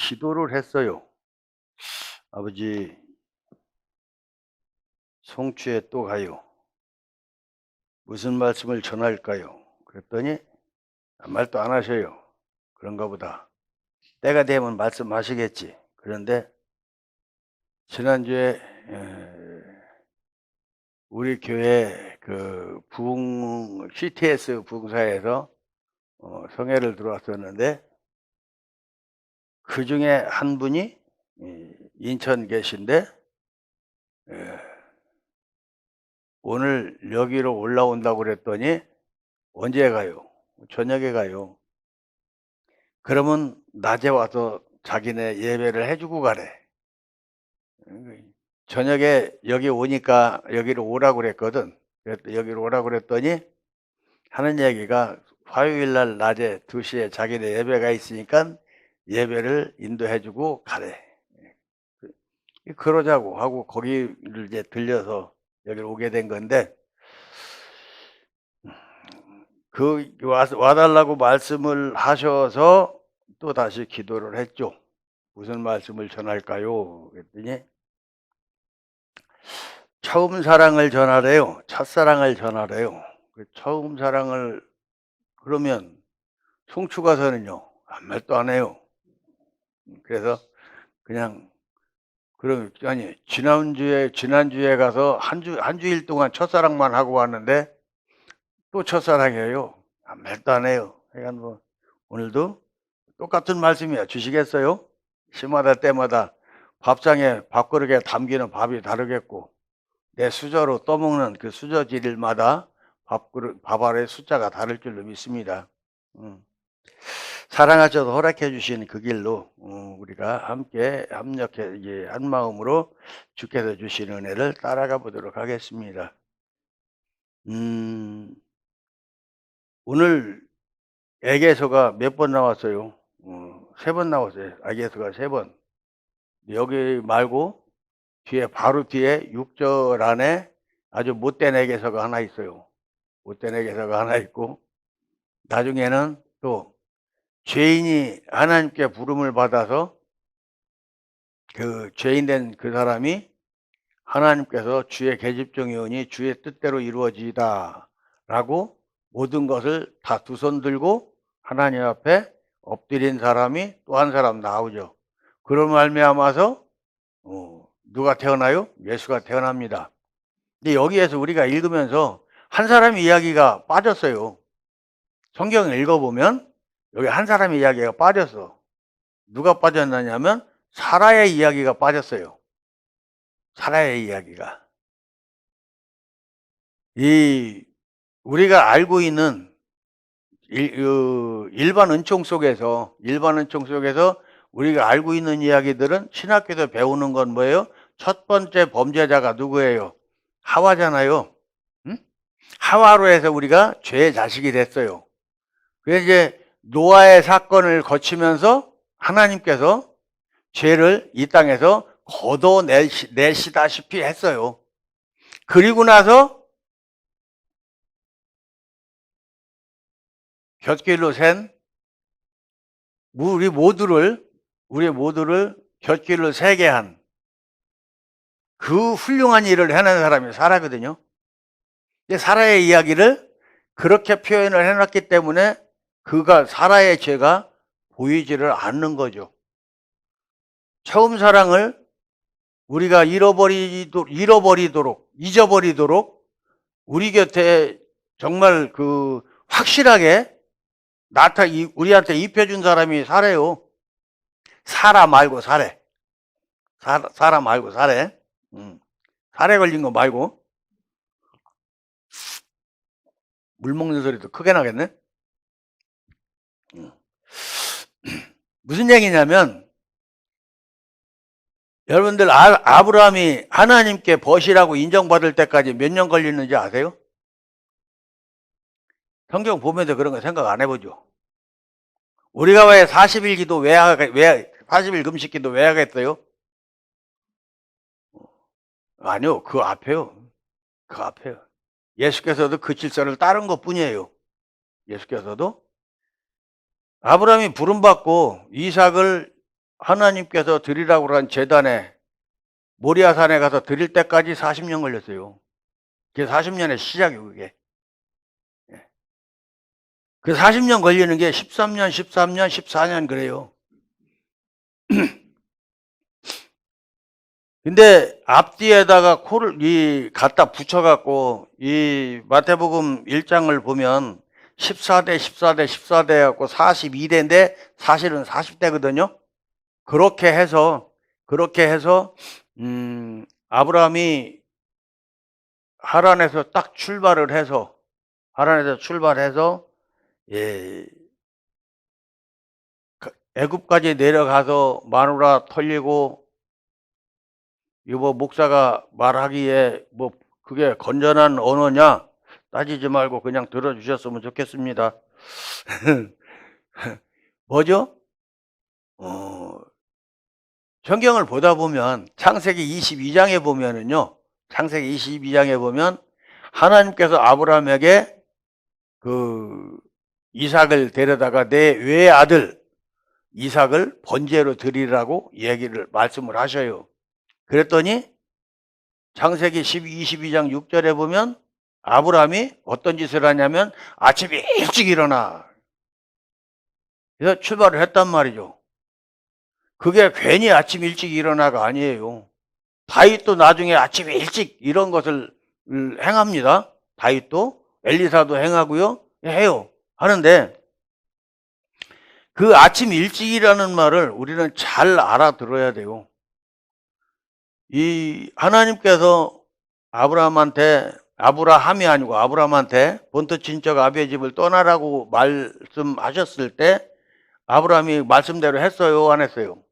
기도를 했어요. 아버지, 송추에 또 가요. 무슨 말씀을 전할까요? 그랬더니 아무 말도 안 하셔요. 그런가 보다. 때가 되면 말씀하시겠지. 그런데 지난주에 우리 교회 그 CTS 부흥사에서 성회를 들어왔었는데, 그 중에 한 분이 인천 계신데 오늘 여기로 올라온다고 그랬더니 언제 가요? 저녁에 가요. 그러면 낮에 와서 자기네 예배를 해주고 가래. 저녁에 여기 오니까 여기로 오라고 그랬거든. 여기로 오라고 그랬더니 하는 얘기가 화요일 날 낮에 2시에 자기네 예배가 있으니까 예배를 인도해주고 가래. 그러자고 하고 거기를 이제 들려서 여기로 오게 된 건데, 그 와달라고 말씀을 하셔서 또 다시 기도를 했죠. 무슨 말씀을 전할까요? 그랬더니 처음 사랑을 전하래요. 첫사랑을 전하래요. 처음 사랑을 그러면 송추 가서는요 아무 말도 안 해요. 그래서 그냥 그럼 아니 지난주에 가서 한 주일 동안 첫사랑만 하고 왔는데 또 첫사랑이에요. 아무 말도 안 해요. 그러니까 뭐 오늘도 똑같은 말씀이야. 주시겠어요? 시마다 때마다 밥상에 밥그릇에 담기는 밥이 다르겠고, 내 수저로 떠먹는 그 수저질일마다 밥 아래 숫자가 다를 줄로 믿습니다. 사랑하셔서 허락해 주신 그 길로 우리가 함께 합력해 이제 한 마음으로 주께서 주신 은혜를 따라가 보도록 하겠습니다. 오늘 에게서가 몇 번 나왔어요? 3번 나왔어요. 에게서가 3번. 여기 말고 뒤에 바로 뒤에 6절 안에 아주 못된 에게서가 하나 있어요. 못된 에게서가 하나 있고, 나중에는 또 죄인이 하나님께 부름을 받아서 그 죄인된 그 사람이 하나님께서 주의 계집종이오니 주의 뜻대로 이루어지다 라고 모든 것을 다 두 손 들고 하나님 앞에 엎드린 사람이 또 한 사람 나오죠. 그런 말미암아서 누가 태어나요? 예수가 태어납니다. 근데 여기에서 우리가 읽으면서 한 사람의 이야기가 빠졌어요. 성경을 읽어보면 여기 한 사람의 이야기가 빠졌어. 누가 빠졌느냐면 사라의 이야기가 빠졌어요. 사라의 이야기가. 우리가 알고 있는 일반 은총 속에서 우리가 알고 있는 이야기들은 신학교에서 배우는 건 뭐예요? 첫 번째 범죄자가 누구예요? 하와잖아요. 응? 하와로 해서 우리가 죄의 자식이 됐어요. 그래서 이제 노아의 사건을 거치면서 하나님께서 죄를 이 땅에서 걷어내시다시피 했어요. 그리고 나서 곁길로 센 우리 모두를 곁길로 새게 한 그 훌륭한 일을 해낸 사람이 사라거든요. 사라의 이야기를 그렇게 표현을 해놨기 때문에 사라의 죄가 보이지를 않는 거죠. 처음 사랑을 우리가 잊어버리도록 우리 곁에 정말 확실하게 우리한테 입혀준 사람이 사래요. 사라 말고 사래. 사라 말고 사래. 사래 걸린 거 말고. 물 먹는 소리도 크게 나겠네. 무슨 얘기냐면, 여러분들 아브라함이 하나님께 벗이라고 인정받을 때까지 몇 년 걸리는지 아세요? 성경 보면서 그런 거 생각 안 해보죠. 우리가 왜 40일 기도 40일 금식 기도 왜 하겠어요? 아니요, 그 앞에요. 예수께서도 그 질서를 따른 것 뿐이에요. 예수께서도 아브라함이 부름받고 이삭을 하나님께서 드리라고 한 제단에 모리아산에 가서 드릴 때까지 40년 걸렸어요. 그게 40년의 시작이에요, 그게. 그 40년 걸리는 게 13년, 13년, 14년 그래요. 근데 앞뒤에다가 코를 갖다 붙여갖고 이 마태복음 1장을 보면 14대, 14대, 14대 해갖고 42대인데 사실은 40대거든요. 그렇게 해서 아브라함이 하란에서 딱 출발해서 예, 애굽까지 내려가서 마누라 털리고 이거 목사가 말하기에 뭐 그게 건전한 언어냐 따지지 말고 그냥 들어주셨으면 좋겠습니다. 뭐죠? 성경을 보다 보면 창세기 22장에 보면은요. 창세기 22장에 보면 하나님께서 아브라함에게 그 이삭을 데려다가 내 외아들 이삭을 번제로 드리라고 말씀을 하셔요. 그랬더니 창세기 22장 6절에 보면 아브라함이 어떤 짓을 하냐면 아침에 일찍 일어나. 그래서 출발을 했단 말이죠. 그게 괜히 아침 일찍 일어나가 아니에요. 다윗도 나중에 아침에 일찍 이런 것을 행합니다. 다윗도 엘리사도 행하고요. 해요. 하는데 그 아침 일찍이라는 말을 우리는 잘 알아들어야 돼요. 이 하나님께서 아브라함이 아니고 아브라함한테 본토 친척 아비의 집을 떠나라고 말씀하셨을 때 아브라함이 말씀대로 했어요, 안 했어요?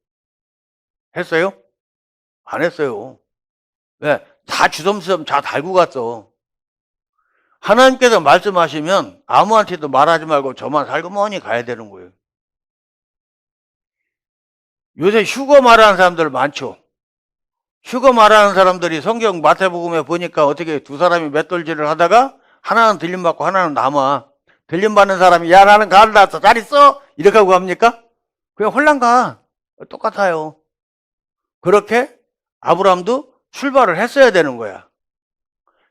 했어요? 안 했어요. 왜? 다 주섬주섬 다 달고 갔어. 하나님께서 말씀하시면 아무한테도 말하지 말고 저만 살고머니 가야 되는 거예요. 요새 휴거 말하는 사람들 많죠. 휴거 말하는 사람들이 성경 마태복음에 보니까 어떻게 두 사람이 맷돌질을 하다가 하나는 들림받고 하나는 남아. 들림받는 사람이 야 나는 간다 잘 있어 이렇게 하고 갑니까? 그냥 홀랑 가. 똑같아요. 그렇게 아브라함도 출발을 했어야 되는 거야.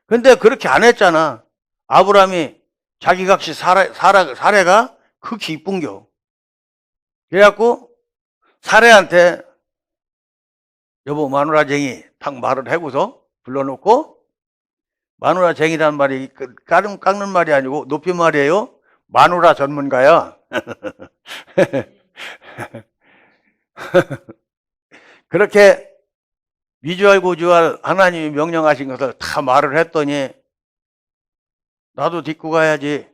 근데 그렇게 안 했잖아. 아브라함이 자기각시 사례가 극히 이쁜겨. 그래갖고 사례한테 여보 마누라쟁이 탁 말을 하고서 불러놓고 마누라쟁이라는 말이 깎는 말이 아니고 높임말이에요. 마누라 전문가야. 그렇게 미주알 고주알 하나님이 명령하신 것을 다 말을 했더니 나도 딛고 가야지.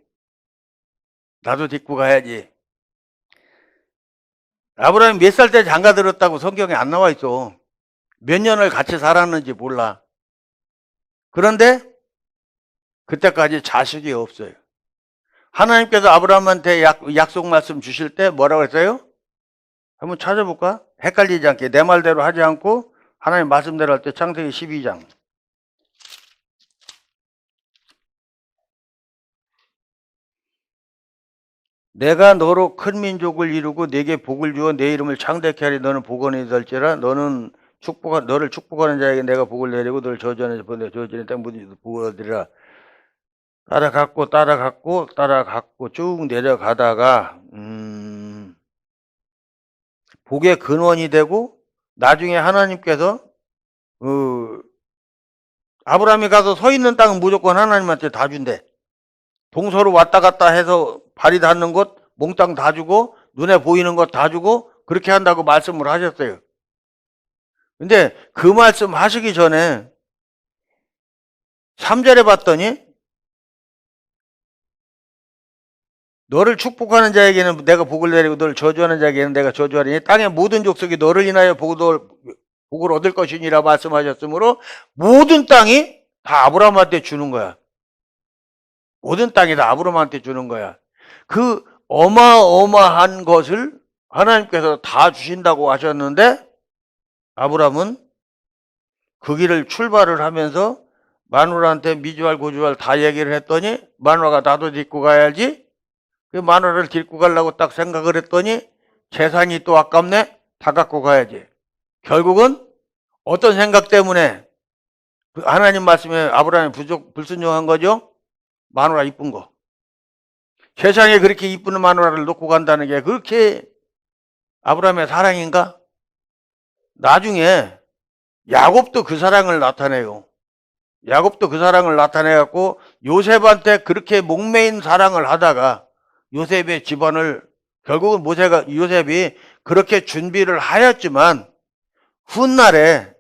아브라함이 몇 살 때 장가 들었다고 성경에 안 나와 있어. 몇 년을 같이 살았는지 몰라. 그런데 그때까지 자식이 없어요. 하나님께서 아브라함한테 약속 말씀 주실 때 뭐라고 했어요? 한번 찾아볼까? 헷갈리지 않게 내 말대로 하지 않고 하나님 말씀대로 할 때 창세기 12장. 내가 너로 큰 민족을 이루고 내게 복을 주어 내 이름을 창대케 하리. 너는 복원이 될지라. 너를 축복하는 자에게 내가 복을 내리고 너를 저주하는 자에게 저주하는 땅 모든 복을 얻으리라. 따라갔고 쭉 내려가다가 복의 근원이 되고 나중에 하나님께서 아브라함이 가서 서 있는 땅은 무조건 하나님한테 다 준대. 동서로 왔다 갔다 해서 발이 닿는 곳 몽땅 다 주고 눈에 보이는 것 다 주고 그렇게 한다고 말씀을 하셨어요. 근데 그 말씀 하시기 전에 3절에 봤더니 너를 축복하는 자에게는 내가 복을 내리고 너를 저주하는 자에게는 내가 저주하리니 땅의 모든 족속이 너를 인하여 복을 얻을 것이니라 말씀하셨으므로 모든 땅이 다 아브라함한테 주는 거야. 모든 땅이 다 아브라함한테 주는 거야. 그 어마어마한 것을 하나님께서 다 주신다고 하셨는데 아브라함은 그 길을 출발을 하면서 마누라한테 미주알 고주알 다 얘기를 했더니 마누라가 나도 딛고 가야지. 그 마누라를 딛고 가려고 딱 생각을 했더니 재산이 또 아깝네. 다 갖고 가야지. 결국은 어떤 생각 때문에 그 하나님 말씀에 아브라함이 불순종한 거죠? 마누라 이쁜 거. 세상에 그렇게 이쁜 마누라를 놓고 간다는 게 그렇게 아브라함의 사랑인가? 나중에 야곱도 그 사랑을 나타내요. 야곱도 그 사랑을 나타내갖고 요셉한테 그렇게 목매인 사랑을 하다가 요셉의 집안을 결국은 요셉이 그렇게 준비를 하였지만 훗날에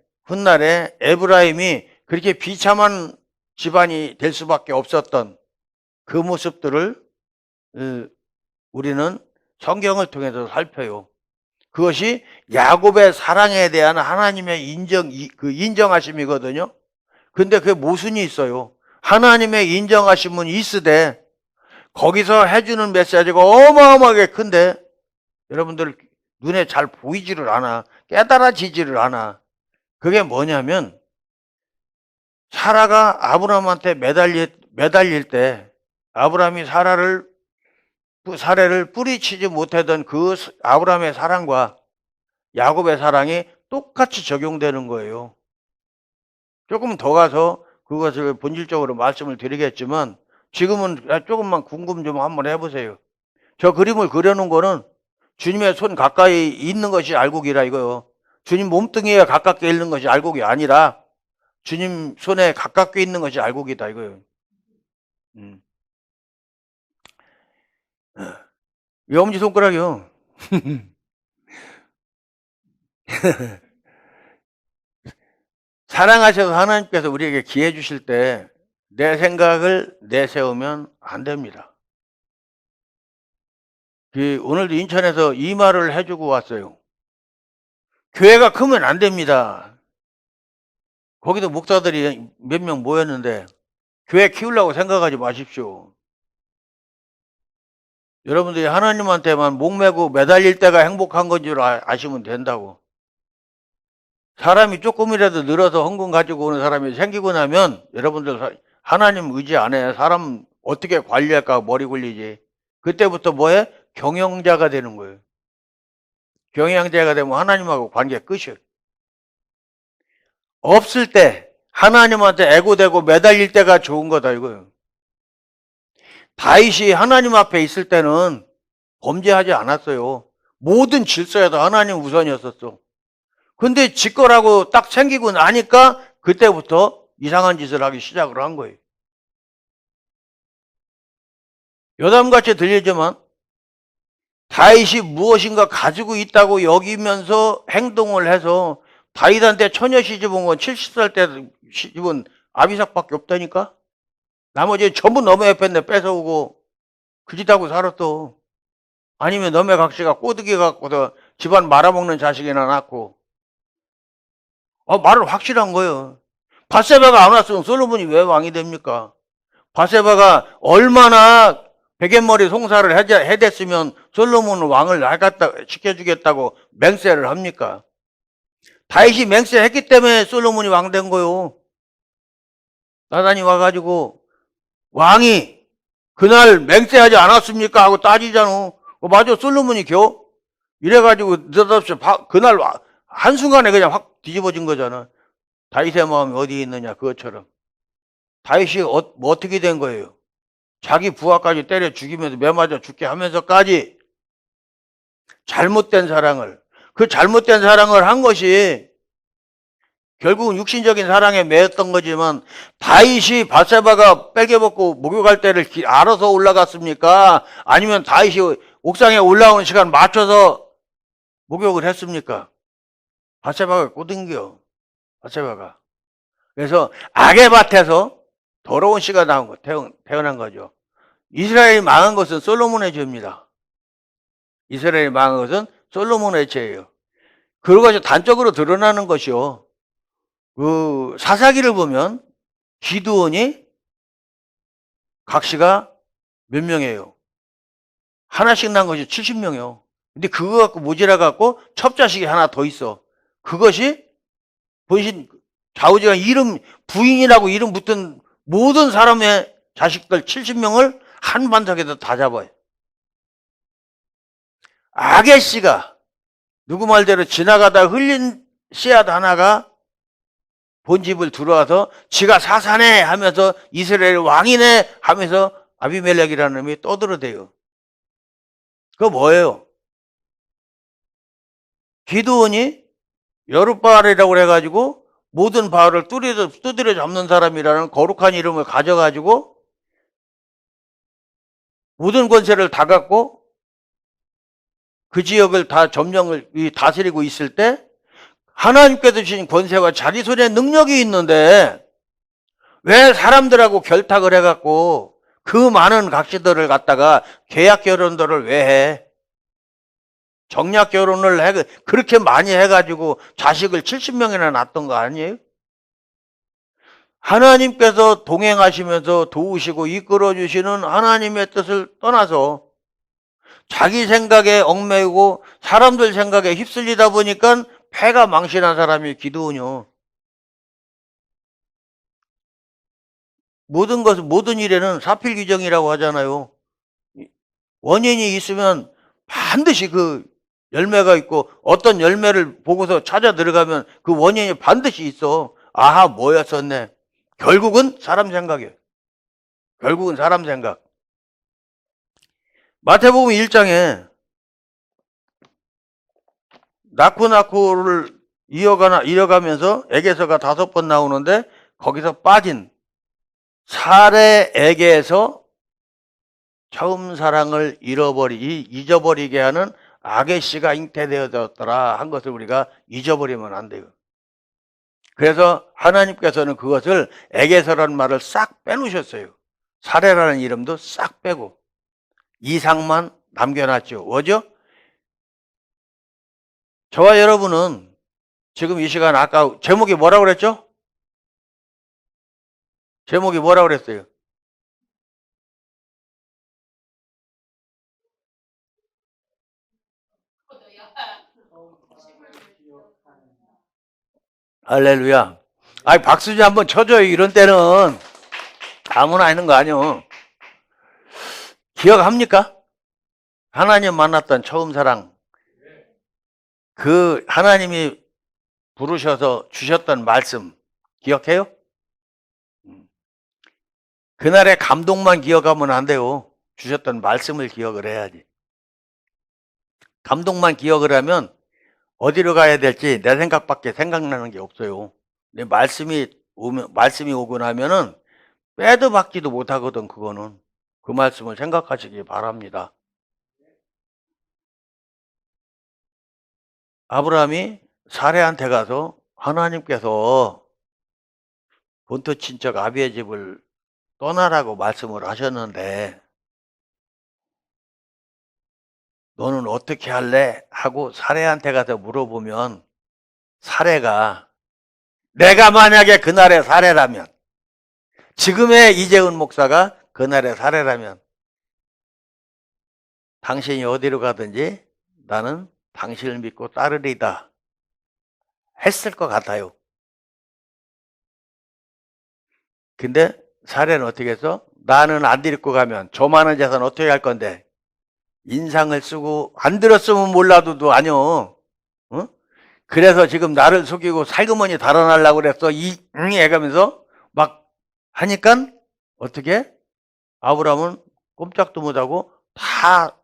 에브라임이 그렇게 비참한 집안이 될 수밖에 없었던 그 모습들을 우리는 성경을 통해서 살펴요. 그것이 야곱의 사랑에 대한 하나님의 인정하심이거든요. 근데 그게 모순이 있어요. 하나님의 인정하심은 있으되 거기서 해주는 메시지가 어마어마하게 큰데 여러분들 눈에 잘 보이지를 않아. 깨달아지지를 않아. 그게 뭐냐면 사라가 아브라함한테 매달릴 때 아브라함이 사례를 뿌리치지 못하던 그 아브라함의 사랑과 야곱의 사랑이 똑같이 적용되는 거예요. 조금 더 가서 그것을 본질적으로 말씀을 드리겠지만 지금은 조금만 궁금 좀 한번 해보세요. 저 그림을 그려놓은 거는 주님의 손 가까이 있는 것이 알곡이라 이거요. 주님 몸뚱이에 가깝게 있는 것이 알곡이 아니라 주님 손에 가깝게 있는 것이 알곡이다 이거요. 이 엄지손가락이요. 사랑하셔서 하나님께서 우리에게 기회 주실 때 내 생각을 내세우면 안 됩니다. 오늘도 인천에서 이 말을 해주고 왔어요. 교회가 크면 안 됩니다. 거기도 목사들이 몇 명 모였는데 교회 키우려고 생각하지 마십시오. 여러분들이 하나님한테만 목매고 매달릴 때가 행복한 건 줄 아시면 된다고. 사람이 조금이라도 늘어서 헌금 가지고 오는 사람이 생기고 나면 여러분들 하나님 의지 안 해. 사람 어떻게 관리할까 머리 굴리지. 그때부터 뭐해? 경영자가 되는 거예요. 경영자가 되면 하나님하고 관계 끝이에요. 없을 때 하나님한테 애고대고 매달릴 때가 좋은 거다 이거예요. 다윗이 하나님 앞에 있을 때는 범죄하지 않았어요. 모든 질서에도 하나님 우선이었었어. 근데 짓거라고 딱 생기고 나니까 그때부터 이상한 짓을 하기 시작을 한 거예요. 여담같이 들리지만 다윗이 무엇인가 가지고 있다고 여기면서 행동을 해서 다윗한테 처녀 시집온 건 70살 때 시집은 아비삭밖에 없다니까? 나머지 전부 너의 옆에 뺏어오고 그 짓하고 살았어. 아니면 너의 각시가 꼬드기 갖고서 집안 말아먹는 자식이나 낳고. 말을 확실한 거예요. 밧세바가 안 왔으면 솔로몬이 왜 왕이 됩니까? 밧세바가 얼마나 베갯머리 송사를 해댔으면 솔로몬은 왕을 날 갖다 시켜주겠다고 맹세를 합니까? 다윗이 맹세했기 때문에 솔로몬이 왕 된 거요. 나단이 와가지고 왕이 그날 맹세하지 않았습니까? 하고 따지잖아. 맞아, 솔로몬이 이래가지고 느닷없이 그날 한순간에 그냥 확 뒤집어진 거잖아. 다윗의 마음이 어디에 있느냐 그것처럼. 다윗이 어떻게 된 거예요? 자기 부하까지 때려 죽이면서 매맞아 죽게 하면서까지 잘못된 사랑을, 그 잘못된 사랑을 한 것이 결국은 육신적인 사랑에 매였던 거지만 다윗이 밧세바가 빨개벗고 목욕할 때를 알아서 올라갔습니까? 아니면 다윗이 옥상에 올라오는 시간 맞춰서 목욕을 했습니까? 밧세바가 꼬등겨. 밧세바가. 그래서 악의 밭에서 더러운 씨가 태어난 거죠. 이스라엘이 망한 것은 솔로몬의 죄입니다. 이스라엘이 망한 것은 솔로몬의 죄예요. 그것이 단적으로 드러나는 것이요. 그 사사기를 보면 기드온이 각시가 몇 명이에요? 하나씩 난 것이 70명이요. 근데 그거 갖고 모자라 갖고 첩자식이 하나 더 있어. 그것이 본신 좌우지간 부인이라고 이름 붙은 모든 사람의 자식들 70명을 한 반석에서 다 잡아요. 악의 씨가 누구 말대로 지나가다 흘린 씨앗 하나가 본집을 들어와서 지가 사사네 하면서 이스라엘 왕이네 하면서 아비멜렉이라는 놈이 떠들어대요. 그거 뭐예요? 기드온이 여룻바알이라고 그래가지고 모든 바알을 두드려 잡는 사람이라는 거룩한 이름을 가져가지고 모든 권세를 다 갖고 그 지역을 다 점령을 다스리고 있을 때 하나님께서 주신 권세와 자기 손에 능력이 있는데 왜 사람들하고 결탁을 해갖고 그 많은 각시들을 갖다가 계약 결혼들을 왜 해? 정략 결혼을 그렇게 많이 해가지고 자식을 70명이나 낳았던 거 아니에요? 하나님께서 동행하시면서 도우시고 이끌어주시는 하나님의 뜻을 떠나서 자기 생각에 얽매이고 사람들 생각에 휩쓸리다 보니까 패가 망신한 사람이 기드온이요. 모든 일에는 사필귀정이라고 하잖아요. 원인이 있으면 반드시 그 열매가 있고 어떤 열매를 보고서 찾아 들어가면 그 원인이 반드시 있어. 아하, 뭐였었네. 결국은 사람 생각이에요. 결국은 사람 생각. 마태복음 1장에 낳고를 이어가면서 에게서가 5번 나오는데 거기서 빠진 사례에게서 처음 사랑을 잊어버리게 하는 악의 씨가 잉태되어졌더라 한 것을 우리가 잊어버리면 안 돼요. 그래서 하나님께서는 그것을 에게서라는 말을 싹 빼놓으셨어요. 사례라는 이름도 싹 빼고 이상만 남겨놨죠. 뭐죠? 저와 여러분은 지금 이 시간 아까 제목이 뭐라고 그랬죠? 제목이 뭐라고 그랬어요? 할렐루야. 아이, 박수 좀 한번 쳐줘요. 이런 때는 아무나 하는 거 아니요. 기억합니까? 하나님 만났던 처음 사랑. 그 하나님이 부르셔서 주셨던 말씀 기억해요? 그날의 감동만 기억하면 안 돼요. 주셨던 말씀을 기억을 해야지. 감동만 기억을 하면 어디로 가야 될지 내 생각밖에 생각나는 게 없어요. 내 말씀이 오고 나면은 빼도 박지도 못하거든. 그거는 그 말씀을 생각하시기 바랍니다. 아브라함이 사레한테 가서 하나님께서 본토 친척 아비의 집을 떠나라고 말씀을 하셨는데 너는 어떻게 할래? 하고 사레한테 가서 물어보면 사레가 내가 만약에 그날의 사레라면 지금의 이재훈 목사가 그날의 사레라면 당신이 어디로 가든지 나는 당신을 믿고 따르리다 했을 것 같아요. 근데 사례는 어떻게 해서 나는 안 데리고 가면 저 많은 재산 어떻게 할 건데 인상을 쓰고 안 들었으면 몰라도도 아니요. 어? 그래서 지금 나를 속이고 살그머니 달아나려고 그랬어. 해가면서 막 하니까 어떻게 아브라함은 꼼짝도 못하고 다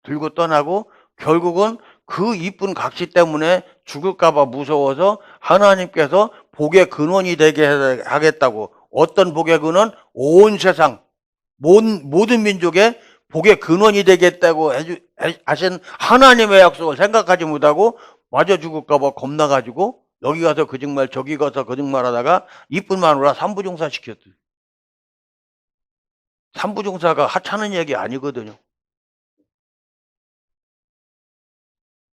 들고 떠나고 결국은 그 이쁜 각시 때문에 죽을까봐 무서워서 하나님께서 복의 근원이 되게 하겠다고. 어떤 복의 근원? 온 세상 모든 민족의 복의 근원이 되겠다고 하신 하나님의 약속을 생각하지 못하고 맞아 죽을까봐 겁나가지고 여기 가서 거짓말 저기 가서 거짓말 하다가 이쁜 마누라 산부종사 시켰어요. 산부종사가 하찮은 얘기 아니거든요.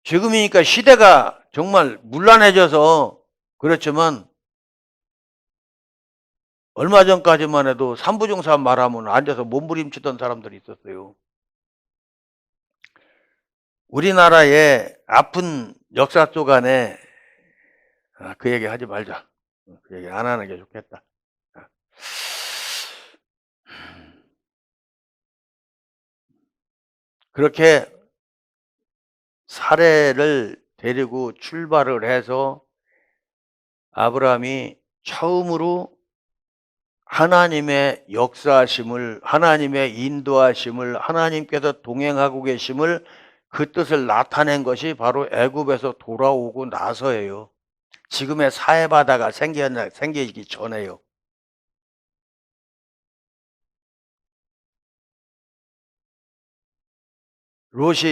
지금이니까 시대가 정말 문란해져서 그렇지만 얼마 전까지만 해도 산부종사 말하면 앉아서 몸부림치던 사람들이 있었어요. 우리나라의 아픈 역사 속 안에 그 얘기 하지 말자. 그 얘기 안 하는 게 좋겠다. 그렇게 사례를 데리고 출발을 해서 아브라함이 처음으로 하나님의 역사하심을, 하나님의 인도하심을, 하나님께서 동행하고 계심을, 그 뜻을 나타낸 것이 바로 애굽에서 돌아오고 나서예요. 지금의 사해바다가 생기기 전에요.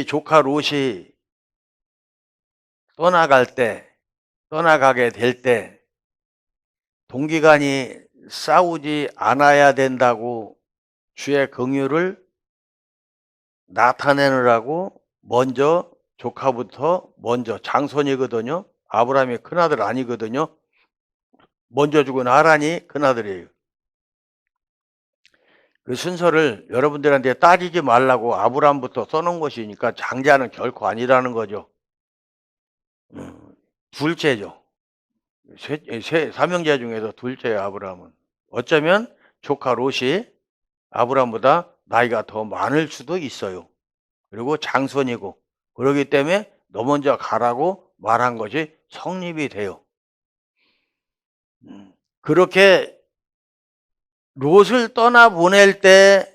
조카 롯이 떠나가게 될 때 동기간이 싸우지 않아야 된다고 주의 긍휼을 나타내느라고 먼저 조카부터 먼저, 장손이거든요. 아브라함의 큰아들 아니거든요. 먼저 죽은 하란이 큰아들이에요. 그 순서를 여러분들한테 따지지 말라고 아브라함부터 써놓은 것이니까 장자는 결코 아니라는 거죠. 둘째죠. 삼형제 중에서 둘째예요, 아브라함은. 어쩌면 조카 롯이 아브라함보다 나이가 더 많을 수도 있어요. 그리고 장손이고, 그러기 때문에 너 먼저 가라고 말한 것이 성립이 돼요. 그렇게 롯을 떠나보낼 때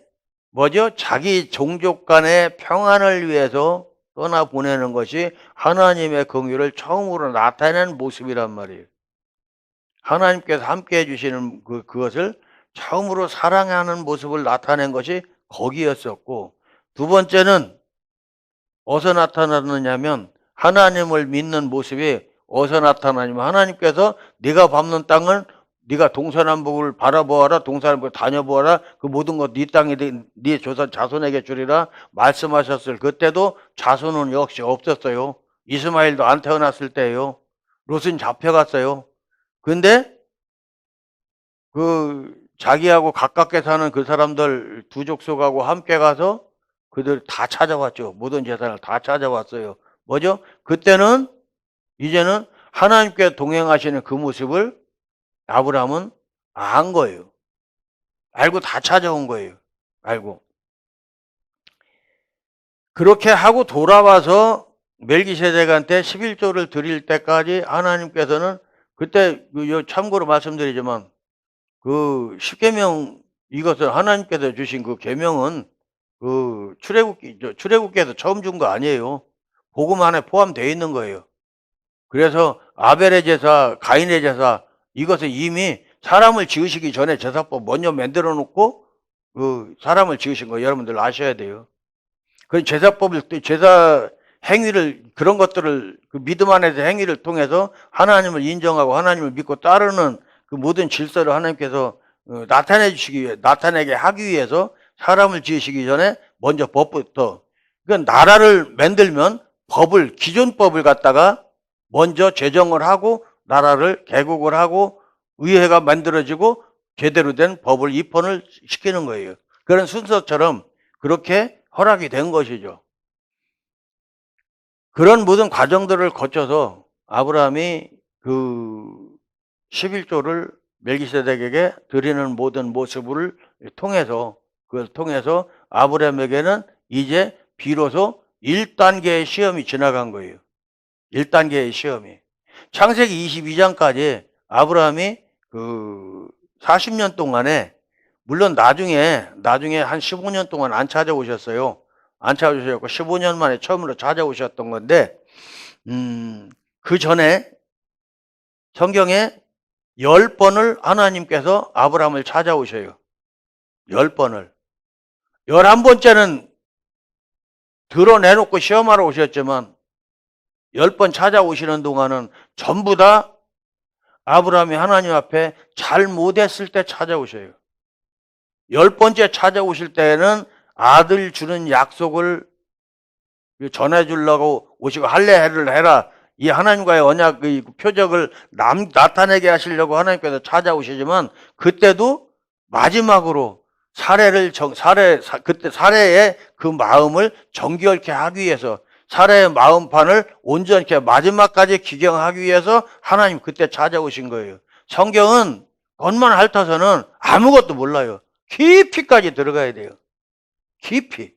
뭐죠? 자기 종족 간의 평안을 위해서 떠나보내는 것이 하나님의 긍휼을 처음으로 나타내는 모습이란 말이에요. 하나님께서 함께 해주시는 그것을 처음으로 사랑하는 모습을 나타낸 것이 거기였었고, 두 번째는 어디서 나타났느냐면 하나님을 믿는 모습이 어디서 나타나냐면 하나님께서 네가 밟는 땅은 네가 동서남북을 바라보아라, 동서남북을 다녀보아라, 그 모든 것 네 땅이 네 조선 자손에게 주리라 말씀하셨을 그때도 자손은 역시 없었어요. 이스마엘도 안 태어났을 때예요. 롯은 잡혀갔어요. 근데 그 자기하고 가깝게 사는 그 사람들 두 족속하고 함께 가서 그들 다 찾아왔죠. 모든 재산을 다 찾아왔어요. 뭐죠? 그때는 이제는 하나님께 동행하시는 그 모습을 아브라함은 안 거예요. 알고 다 찾아온 거예요. 알고. 그렇게 하고 돌아와서 멜기세덱한테 11조를 드릴 때까지 하나님께서는 그때 참고로 말씀드리지만 그 십계명, 이것을 하나님께서 주신 그 계명은 그 출애굽기에서 처음 준 거 아니에요. 복음 안에 포함되어 있는 거예요. 그래서 아벨의 제사, 가인의 제사, 이것은 이미 사람을 지으시기 전에 제사법 먼저 만들어 놓고 그 사람을 지으신 거 여러분들 아셔야 돼요. 그 제사법을, 제사 행위를, 그런 것들을 그 믿음 안에서 행위를 통해서 하나님을 인정하고 하나님을 믿고 따르는 그 모든 질서를 하나님께서 나타내게 하기 위해서 사람을 지으시기 전에 먼저 법부터, 그러니까 나라를 만들면 기존 법을 갖다가 먼저 제정을 하고 나라를 개국을 하고 의회가 만들어지고 제대로 된 법을 입헌을 시키는 거예요. 그런 순서처럼 그렇게 허락이 된 것이죠. 그런 모든 과정들을 거쳐서 아브라함이 그 11조를 멜기세덱에게 드리는 모든 모습을 통해서, 그걸 통해서 아브라함에게는 이제 비로소 1단계의 시험이 지나간 거예요. 1단계의 시험이. 창세기 22장까지 아브라함이 그 40년 동안에, 물론 나중에 한 15년 동안 안 찾아오셨어요. 안 찾아오셨고 15년 만에 처음으로 찾아오셨던 건데, 그 전에 성경에 10번을 하나님께서 아브라함을 찾아오셔요. 10번을. 11번째는 드러내놓고 시험하러 오셨지만 10번 찾아오시는 동안은 전부 다 아브라함이 하나님 앞에 잘못했을 때 찾아오셔요. 10번째 찾아오실 때는 아들 주는 약속을 전해주려고 오시고 할례를 해라, 이 하나님과의 언약 그 표적을 나타내게 하시려고 하나님께서 찾아오시지만, 그때도 마지막으로 그때 사례의 그 마음을 정결케 하기 위해서, 사례의 마음판을 온전케 마지막까지 기경하기 위해서 하나님 그때 찾아오신 거예요. 성경은 겉만 핥아서는 아무것도 몰라요. 깊이까지 들어가야 돼요. 깊이.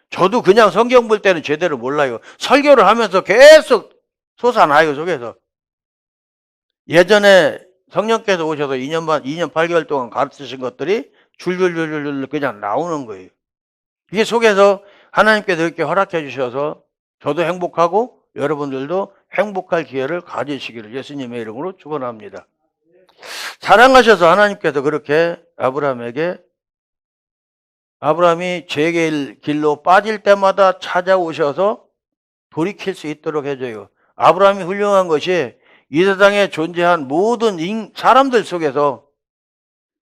저도 그냥 성경 볼 때는 제대로 몰라요. 설교를 하면서 계속 솟아나요, 속에서. 예전에 성령께서 오셔서 2년 8개월 동안 가르치신 것들이 줄줄줄줄 그냥 나오는 거예요. 이게 속에서 하나님께서 이렇게 허락해 주셔서 저도 행복하고 여러분들도 행복할 기회를 가지시기를 예수님의 이름으로 축원합니다. 사랑하셔서 하나님께서 그렇게 아브라함이 죄의 길로 빠질 때마다 찾아오셔서 돌이킬 수 있도록 해줘요. 아브라함이 훌륭한 것이 이 세상에 존재한 모든 사람들 속에서,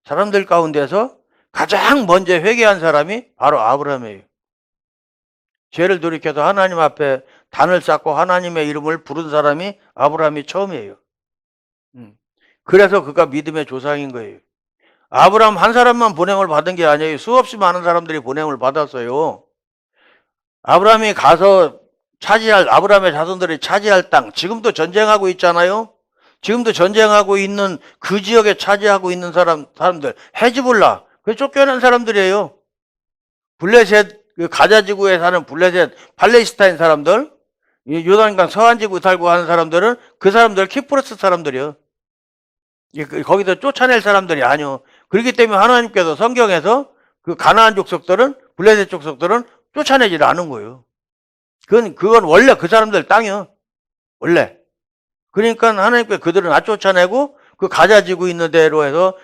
사람들 가운데서 가장 먼저 회개한 사람이 바로 아브라함이에요. 죄를 돌이켜서 하나님 앞에 단을 쌓고 하나님의 이름을 부른 사람이 아브라함이 처음이에요. 그래서 그가 믿음의 조상인 거예요. 아브라함 한 사람만 보냄을 받은 게 아니에요. 수없이 많은 사람들이 보냄을 받았어요. 아브라함이 가서 아브라함의 자손들이 차지할 땅, 지금도 전쟁하고 있잖아요. 지금도 전쟁하고 있는 그 지역에 차지하고 있는 사람들, 헤즈볼라, 그 쫓겨난 사람들이에요. 블레셋, 그 가자 지구에 사는 블레셋, 팔레스타인 사람들, 요단강 서안 지구 살고 하는 사람들은 그 사람들 키프로스 사람들이요. 거기서 쫓아낼 사람들이 아니요. 그렇기 때문에 하나님께서 성경에서 그 가나안 족속들은, 블레셋 족속들은 쫓아내질 않은 거예요. 그건 원래 그 사람들 땅이요. 원래. 그러니까 하나님께서 그들은 안 쫓아내고 그 가자 지구 있는 대로 해서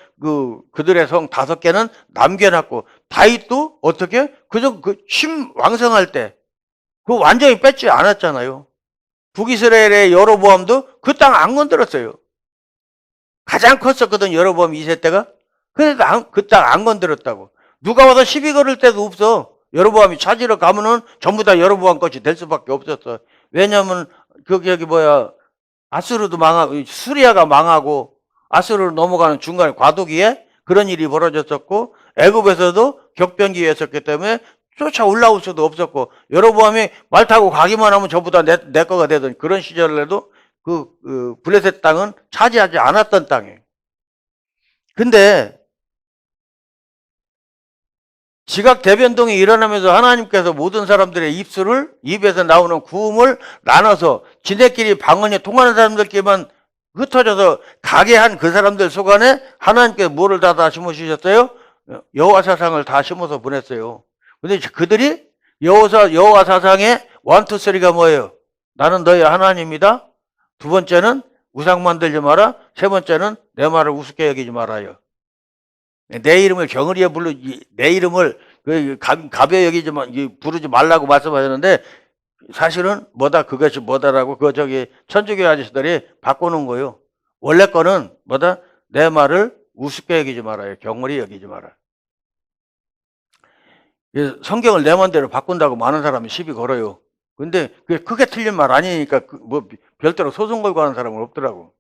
그들의 성 5개는 남겨놨고, 다윗도 어떻게? 심 왕성할 때 그 완전히 뺏지 않았잖아요. 북이스라엘의 여로보암도 그 땅 안 건드렸어요. 가장 컸었거든, 여로보암 2세 때가. 그래도 그 땅 안 건드렸다고. 누가 와서 시비 걸을 때도 없어. 여로보암이 찾으러 가면은 전부 다 여로보암 것이 될 수밖에 없었어. 왜냐면 아수르도 망하고, 수리아가 망하고 아수르로 넘어가는 중간에 과도기에 그런 일이 벌어졌었고, 애굽에서도 격변기였었기 때문에 쫓아 올라올 수도 없었고, 여로보암이 말 타고 가기만 하면 전부 다 내 거가 되던 그런 시절에도 블레셋 땅은 차지하지 않았던 땅이에요. 근데 지각 대변동이 일어나면서 하나님께서 모든 사람들의 입에서 나오는 구음을 나눠서 지네끼리 방언이 통하는 사람들끼리만 흩어져서 가게 한 그 사람들 속 안에 하나님께서 뭐를 다 심으셨어요? 여호와 사상을 다 심어서 보냈어요. 근데 그들이 여호와 사상의 1, 2, 3가 뭐예요? 나는 너희 하나님이다. 두 번째는 우상 만들지 마라. 세 번째는 내 말을 우습게 여기지 말아요. 내 이름을 경의리에 내 이름을 가벼이 부르지 말라고 말씀하셨는데, 사실은 그것이 뭐다라고 천주교 아저씨들이 바꾸는 거예요. 원래 거는 내 말을 우습게 여기지 말아요. 경의리 여기지 마라. 성경을 내 맘대로 바꾼다고 많은 사람이 시비 걸어요. 근데 그게 크게 틀린 말 아니니까 별도로 소송 걸고 하는 사람은 없더라고.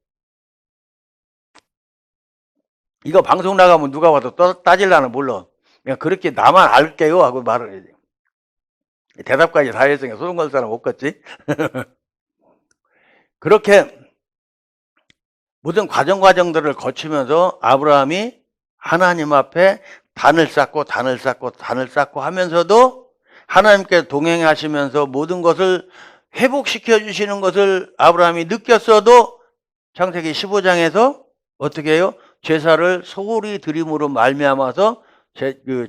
이거 방송 나가면 누가 와도 따질라나 몰라. 그냥 그렇게 나만 알게요 하고 말을 해야 돼. 대답까지 다 했으니까 소송 걸 사람 없겠지. 그렇게 모든 과정들을 거치면서 아브라함이 하나님 앞에 단을 쌓고 하면서도 하나님께 동행하시면서 모든 것을 회복시켜 주시는 것을 아브라함이 느꼈어도 창세기 15장에서 어떻게 해요? 제사를 소홀히 드림으로 말미암아서 자기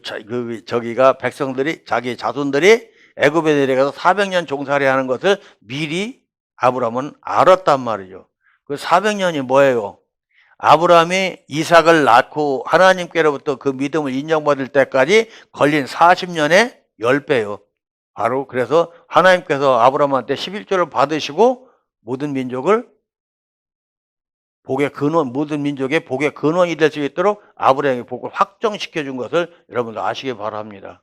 자손들이 애굽에 내려가서 400년 종살이 하는 것을 미리 아브라함은 알았단 말이죠. 그 400년이 뭐예요? 아브라함이 이삭을 낳고 하나님께로부터 그 믿음을 인정받을 때까지 걸린 40년의 10배요. 바로 그래서 하나님께서 아브라함한테 11조를 받으시고 모든 민족의 복의 근원이 될 수 있도록 아브라함의 복을 확정시켜 준 것을 여러분들 아시기 바랍니다.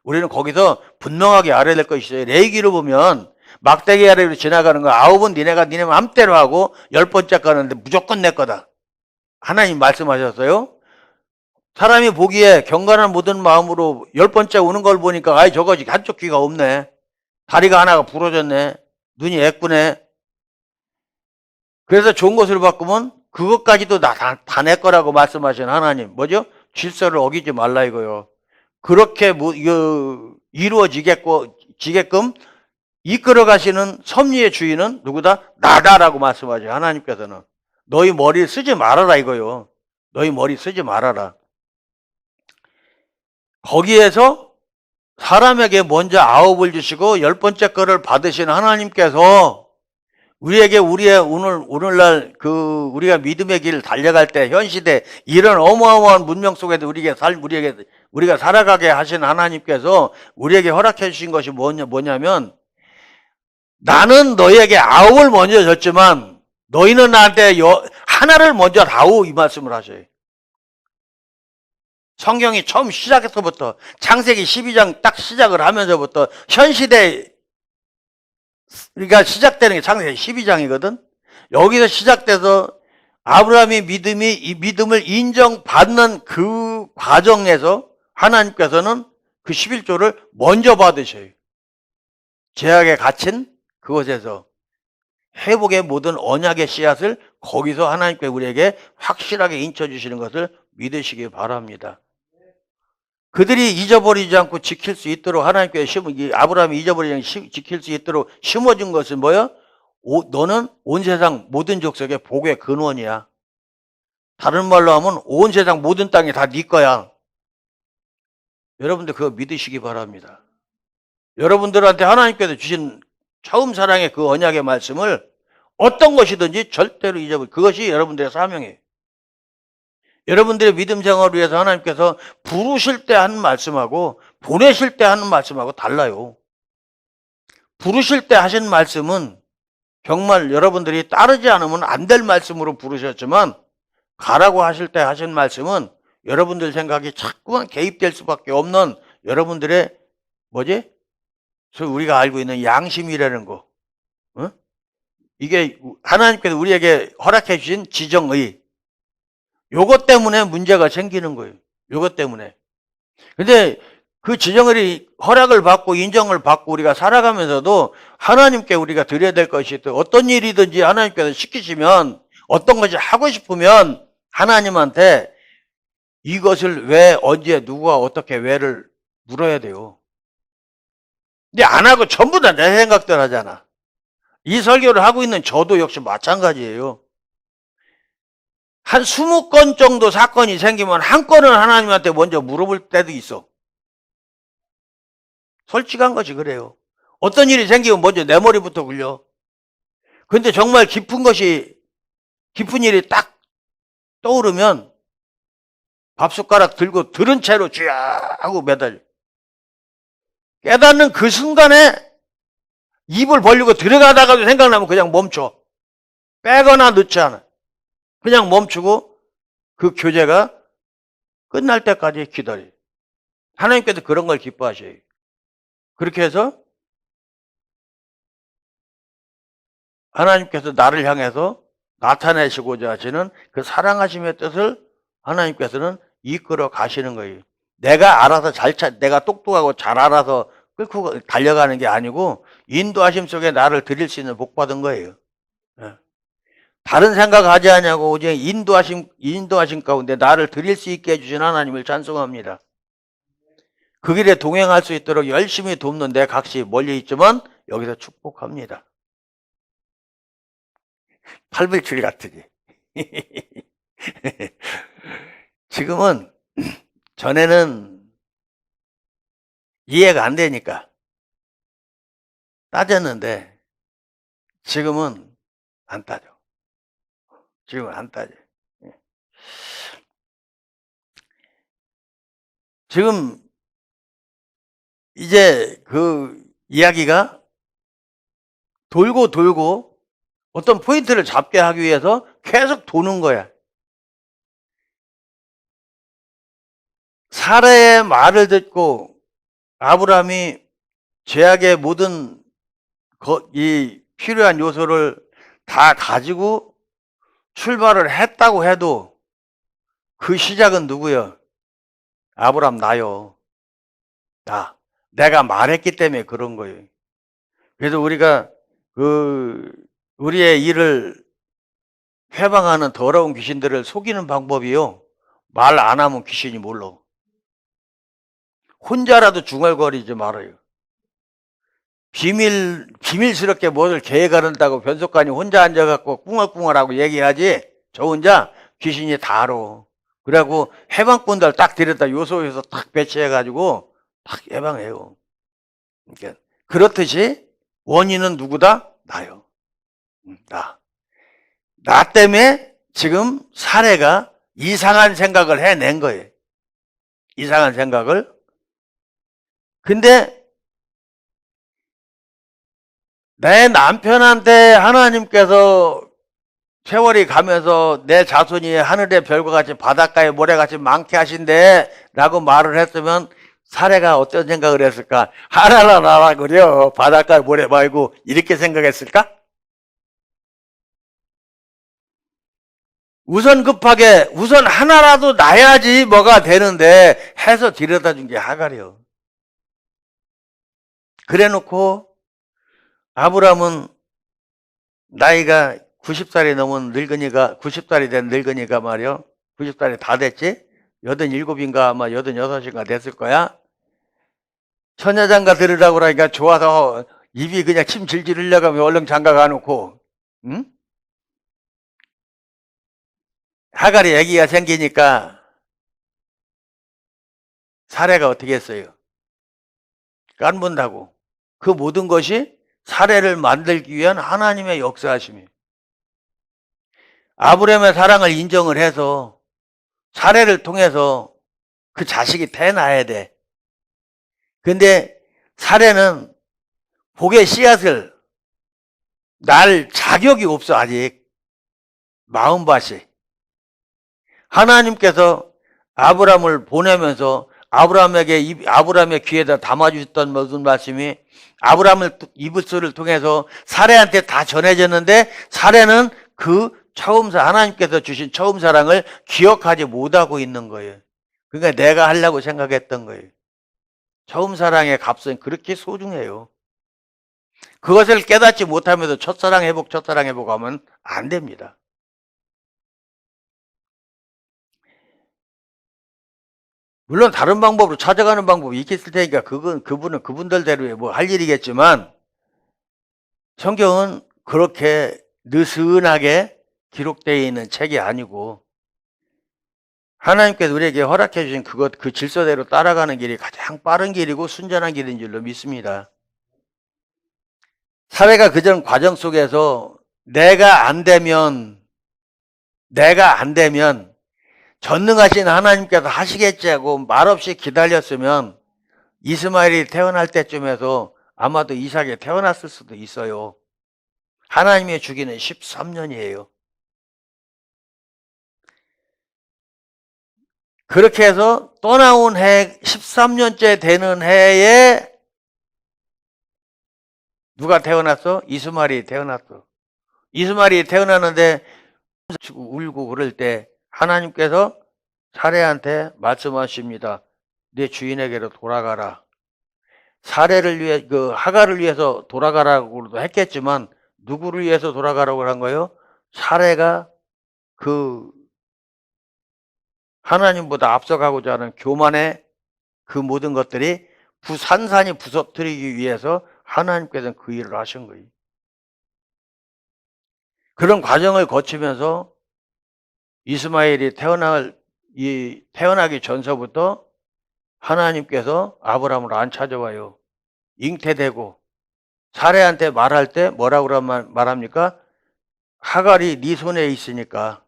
우리는 거기서 분명하게 알아야 될 것이 있어요. 레위기를 보면 막대기 아래로 지나가는 거 9은 니네 맘대로 하고 10번째 가는데 무조건 내 거다. 하나님 말씀하셨어요. 사람이 보기에 경건한 모든 마음으로 10번째 오는 걸 보니까 저거지 한쪽 귀가 없네. 다리가 하나가 부러졌네. 눈이 애꾸네. 그래서 좋은 것을 바꾸면 그것까지도 다 내 거라고 말씀하신 하나님. 뭐죠? 질서를 어기지 말라 이거요. 그렇게 이루어지게끔 이끌어 가시는 섭리의 주인은 누구다? 나다라고 말씀하죠. 하나님께서는. 너희 머리 쓰지 말아라 이거요. 너희 머리 쓰지 말아라. 거기에서 사람에게 먼저 아홉을 주시고 열 번째 거를 받으신 하나님께서 우리에게 우리의 오늘날 우리가 믿음의 길을 달려갈 때 현 시대 이런 어마어마한 문명 속에도 우리가 살아가게 하신 하나님께서 우리에게 허락해 주신 것이 뭐냐면 나는 너희에게 아홉을 먼저 줬지만 너희는 나한테 하나를 먼저 다오 이 말씀을 하셔요. 성경이 처음 시작해서부터 창세기 12장 딱 시작을 하면서부터 현 시대 우리가 시작되는 게 창세기 12장이거든. 여기서 시작돼서 아브라함이 이 믿음을 인정받는 그 과정에서 하나님께서는 그 11조를 먼저 받으셔요. 죄악에 갇힌 그곳에서 회복의 모든 언약의 씨앗을 거기서 하나님께 우리에게 확실하게 인쳐주시는 것을 믿으시기 바랍니다. 그들이 잊어버리지 않고 지킬 수 있도록 하나님께 아브라함이 잊어버리지 않고 지킬 수 있도록 심어준 것은 뭐야? 너는 온 세상 모든 족속의 복의 근원이야. 다른 말로 하면 온 세상 모든 땅이 다 네 거야. 여러분들 그거 믿으시기 바랍니다. 여러분들한테 하나님께서 주신 처음 사랑의 그 언약의 말씀을 어떤 것이든지 절대로 그것이 여러분들의 사명이에요. 여러분들의 믿음 생활을 위해서 하나님께서 부르실 때 하는 말씀하고 보내실 때 하는 말씀하고 달라요. 부르실 때 하신 말씀은 정말 여러분들이 따르지 않으면 안 될 말씀으로 부르셨지만 가라고 하실 때 하신 말씀은 여러분들 생각이 자꾸만 개입될 수밖에 없는 여러분들의 우리가 알고 있는 양심이라는 거. 이게 하나님께서 우리에게 허락해 주신 지정의. 요것 때문에 문제가 생기는 거예요. 요것 때문에. 근데 그 지정의 허락을 받고 인정을 받고 우리가 살아가면서도 하나님께 우리가 드려야 될 것이 있고 어떤 일이든지 하나님께서 시키시면 어떤 것이 하고 싶으면 하나님한테 이것을 왜 언제 누가 어떻게 왜를 물어야 돼요. 근데 안 하고 전부 다 내 생각대로 하잖아. 이 설교를 하고 있는 저도 역시 마찬가지예요. 한 20건 정도 사건이 생기면 한 건은 하나님한테 먼저 물어볼 때도 있어. 솔직한 것이 그래요. 어떤 일이 생기면 먼저 내 머리부터 굴려. 근데 정말 깊은 일이 딱 떠오르면 밥숟가락 들고 들은 채로 쥐야 하고 매달려. 깨닫는 그 순간에 입을 벌리고 들어가다가도 생각나면 그냥 멈춰. 빼거나 넣지 않아. 그냥 멈추고 그 교제가 끝날 때까지 기다려. 하나님께서 그런 걸 기뻐하셔요. 그렇게 해서 하나님께서 나를 향해서 나타내시고자 하시는 그 사랑하심의 뜻을 하나님께서는 이끌어 가시는 거예요. 내가 알아서 내가 똑똑하고 잘 알아서 끌고 달려가는 게 아니고 인도하심 속에 나를 드릴 수 있는 복 받은 거예요. 다른 생각하지 않냐고 오직 인도하심 가운데 나를 드릴 수 있게 해주신 하나님을 찬송합니다. 그 길에 동행할 수 있도록 열심히 돕는 내 각시 멀리 있지만 여기서 축복합니다. 팔불출 같으니. 지금은 전에는 이해가 안 되니까 따졌는데 지금은 안 따져. 지금은 안 따져. 지금 이제 그 이야기가 돌고 어떤 포인트를 잡게 하기 위해서 계속 도는 거야. 사라의 말을 듣고 아브라함이 죄악의 모든 이 필요한 요소를 다 가지고 출발을 했다고 해도 그 시작은 누구요? 아브라함 나요. 내가 말했기 때문에 그런 거예요. 그래서 우리가 우리의 일을 회방하는 더러운 귀신들을 속이는 방법이요. 말 안 하면 귀신이 몰라. 혼자라도 중얼거리지 말아요. 비밀스럽게 뭐를 계획한다고 변속관이 혼자 앉아갖고 꿍얼꿍얼하고 얘기하지, 저 혼자 귀신이 다 알아. 그래갖고 해방꾼들 딱 데려다 요소에서 딱 배치해가지고 딱 예방해요. 그러니까 그렇듯이 원인은 누구다? 나요. 나 때문에 지금 사례가 이상한 생각을 해낸 거예요. 이상한 생각을. 근데 내 남편한테 하나님께서 세월이 가면서 내 자손이 하늘의 별과 같이 바닷가의 모래같이 많게 하신대 라고 말을 했으면 사례가 어떤 생각을 했을까? 하나라 나라 그려 바닷가의 모래 말고 이렇게 생각했을까? 우선 급하게 우선 하나라도 나야지 뭐가 되는데 해서 들여다 준 게 하갈이요. 그래 놓고 아브람은 나이가 90살이 넘은 늙은이가 90살이 된 늙은이가 말이요. 90살이 다 됐지? 87인가 아마 86인가 됐을 거야. 처녀장가 들으라고 그러니까 좋아서 입이 그냥 침 질질 흘려가면 얼른 장가 가놓고, 응? 하갈이 아기가 생기니까 사례가 어떻게 했어요? 깐분다고. 그 모든 것이 사례를 만들기 위한 하나님의 역사하심이에요. 아브라함의 사랑을 인정을 해서 사례를 통해서 그 자식이 태어나야 돼. 근데 사례는 복의 씨앗을 날 자격이 없어 아직. 마음밭이. 하나님께서 아브라함을 보내면서 아브라함의 귀에다 담아주셨던 모든 말씀이 아브라함을 이브스를 통해서 사례한테 다 전해졌는데 사례는 그 하나님께서 주신 처음 사랑을 기억하지 못하고 있는 거예요. 그러니까 내가 하려고 생각했던 거예요. 처음 사랑의 값은 그렇게 소중해요. 그것을 깨닫지 못하면서 첫사랑 회복 하면 안 됩니다. 물론 다른 방법으로 찾아가는 방법이 있겠을 테니까 그분은 그분들대로의 뭐 할 일이겠지만 성경은 그렇게 느슨하게 기록되어 있는 책이 아니고 하나님께서 우리에게 허락해 주신 그 질서대로 따라가는 길이 가장 빠른 길이고 순전한 길인 줄로 믿습니다. 사회가 그전 과정 속에서 내가 안 되면 전능하신 하나님께서 하시겠지 하고 말없이 기다렸으면 이스마엘이 태어날 때쯤에서 아마도 이삭이 태어났을 수도 있어요. 하나님의 주기는 13년이에요. 그렇게 해서 떠나온 해 13년째 되는 해에 누가 태어났어? 이스마엘이 태어났어. 이스마엘이 태어났는데 울고 그럴 때 하나님께서 사례한테 말씀하십니다. 내 주인에게로 돌아가라. 사례를 위해 하갈을 위해서 돌아가라고도 했겠지만 누구를 위해서 돌아가라고 한 거예요? 사례가 하나님보다 앞서가고자 하는 교만의 그 모든 것들이 산산이 부서뜨리기 위해서 하나님께서는 그 일을 하신 거예요. 그런 과정을 거치면서 이스마엘이 태어나기 전서부터 하나님께서 아브라함을 안 찾아와요. 잉태되고 사례한테 말할 때 뭐라고 말합니까? 하갈이 네 손에 있으니까.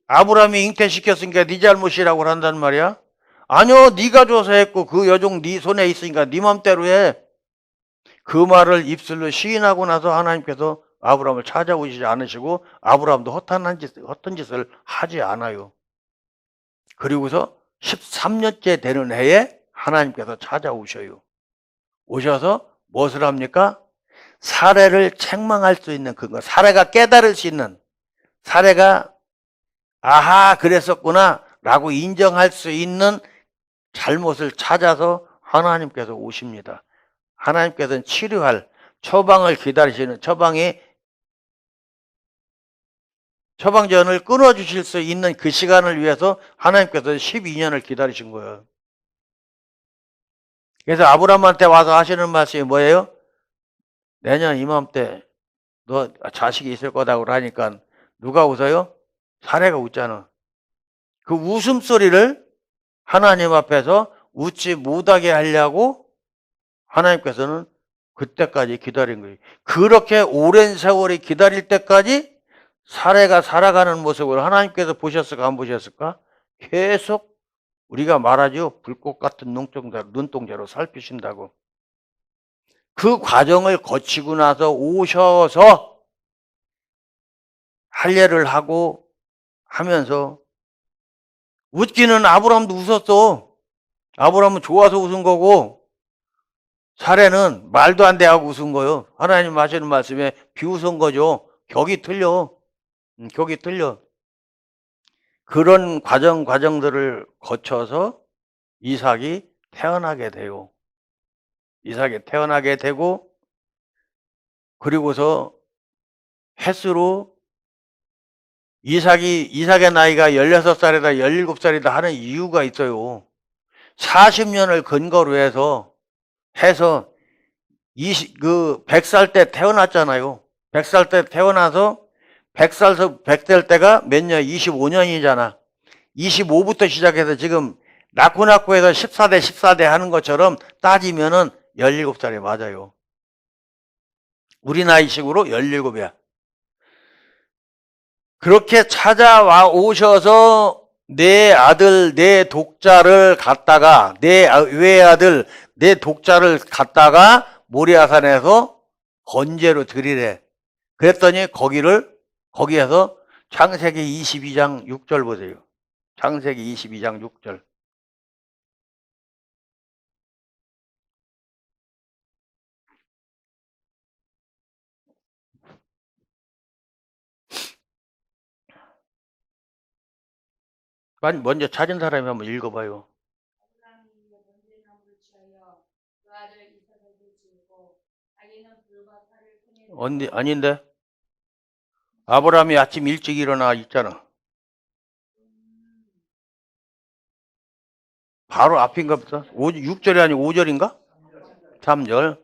아브라함이 잉태시켰으니까 네 잘못이라고 한단 말이야? 아니요, 네가 줘서 했고 그 여종 네 손에 있으니까 네 맘대로 해. 그 말을 입술로 시인하고 나서 하나님께서 아브라함을 찾아오시지 않으시고 아브라함도 헛된 짓을 하지 않아요. 그리고서 13년째 되는 해에 하나님께서 찾아오셔요. 오셔서 무엇을 합니까? 사례를 책망할 수 있는 그거, 사례가 깨달을 수 있는, 사례가 아하 그랬었구나 라고 인정할 수 있는 잘못을 찾아서 하나님께서 오십니다. 하나님께서는 치료할 처방을 기다리시는 처방전을 끊어주실 수 있는 그 시간을 위해서 하나님께서 12년을 기다리신 거예요. 그래서 아브라함한테 와서 하시는 말씀이 뭐예요? 내년 이맘때 너 자식이 있을 거다고 하니까 누가 웃어요? 사례가 웃잖아. 그 웃음소리를 하나님 앞에서 웃지 못하게 하려고 하나님께서는 그때까지 기다린 거예요. 그렇게 오랜 세월이 기다릴 때까지 사례가 살아가는 모습을 하나님께서 보셨을까 안 보셨을까? 계속 우리가 말하죠. 불꽃 같은 눈동자로 살피신다고. 그 과정을 거치고 나서 오셔서 할례를 하고 하면서 웃기는 아브라함도 웃었어. 아브라함은 좋아서 웃은 거고 사례는 말도 안 돼 하고 웃은 거요. 하나님 하시는 말씀에 비웃은 거죠. 격이 틀려. 격이 틀려. 그런 과정들을 거쳐서 이삭이 태어나게 돼요. 이삭이 태어나게 되고 그리고서 횟수로 이삭의 나이가 16살이다 17살이다 하는 이유가 있어요. 40년을 근거로 해서 100살 때 태어났잖아요. 100살 때 태어나서 100살 될 때가 몇 년? 25년이잖아. 25부터 시작해서 지금 낳고 해서 14대 하는 것처럼 따지면은 17살이 맞아요. 우리 나이식으로 17이야. 그렇게 찾아와 오셔서 내 아들, 내 독자를 갖다가, 내 외아들, 내 독자를 갖다가 모리아산에서 번제로 드리래. 그랬더니 거기에서 창세기 22장 6절 보세요. 창세기 22장 6절. 먼저 찾은 사람이 한번 읽어봐요. 아닌데? 아브라함이 아침 일찍 일어나 있잖아. 바로 앞인가 보다. 6절이 아니고 5절인가? 3절.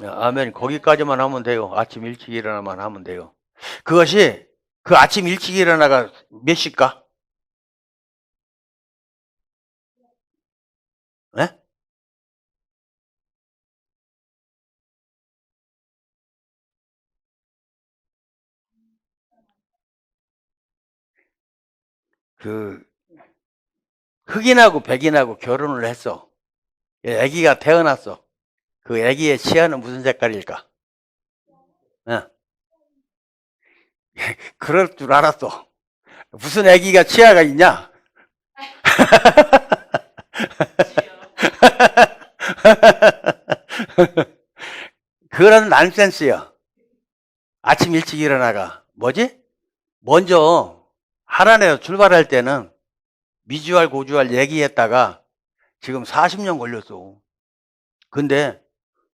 아멘. 거기까지만 하면 돼요. 아침 일찍 일어나만 하면 돼요. 그것이 그 아침 일찍 일어나가 몇 시일까? 네? 그 흑인하고 백인하고 결혼을 했어. 아기가 태어났어. 그 아기의 치아는 무슨 색깔일까? 그럴 줄 알았어. 무슨 아기가 치아가 있냐? 그런 난센스야. 아침 일찍 일어나가. 뭐지? 먼저 하란에서 출발할 때는 미주알 고주알 얘기했다가 지금 40년 걸렸어. 근데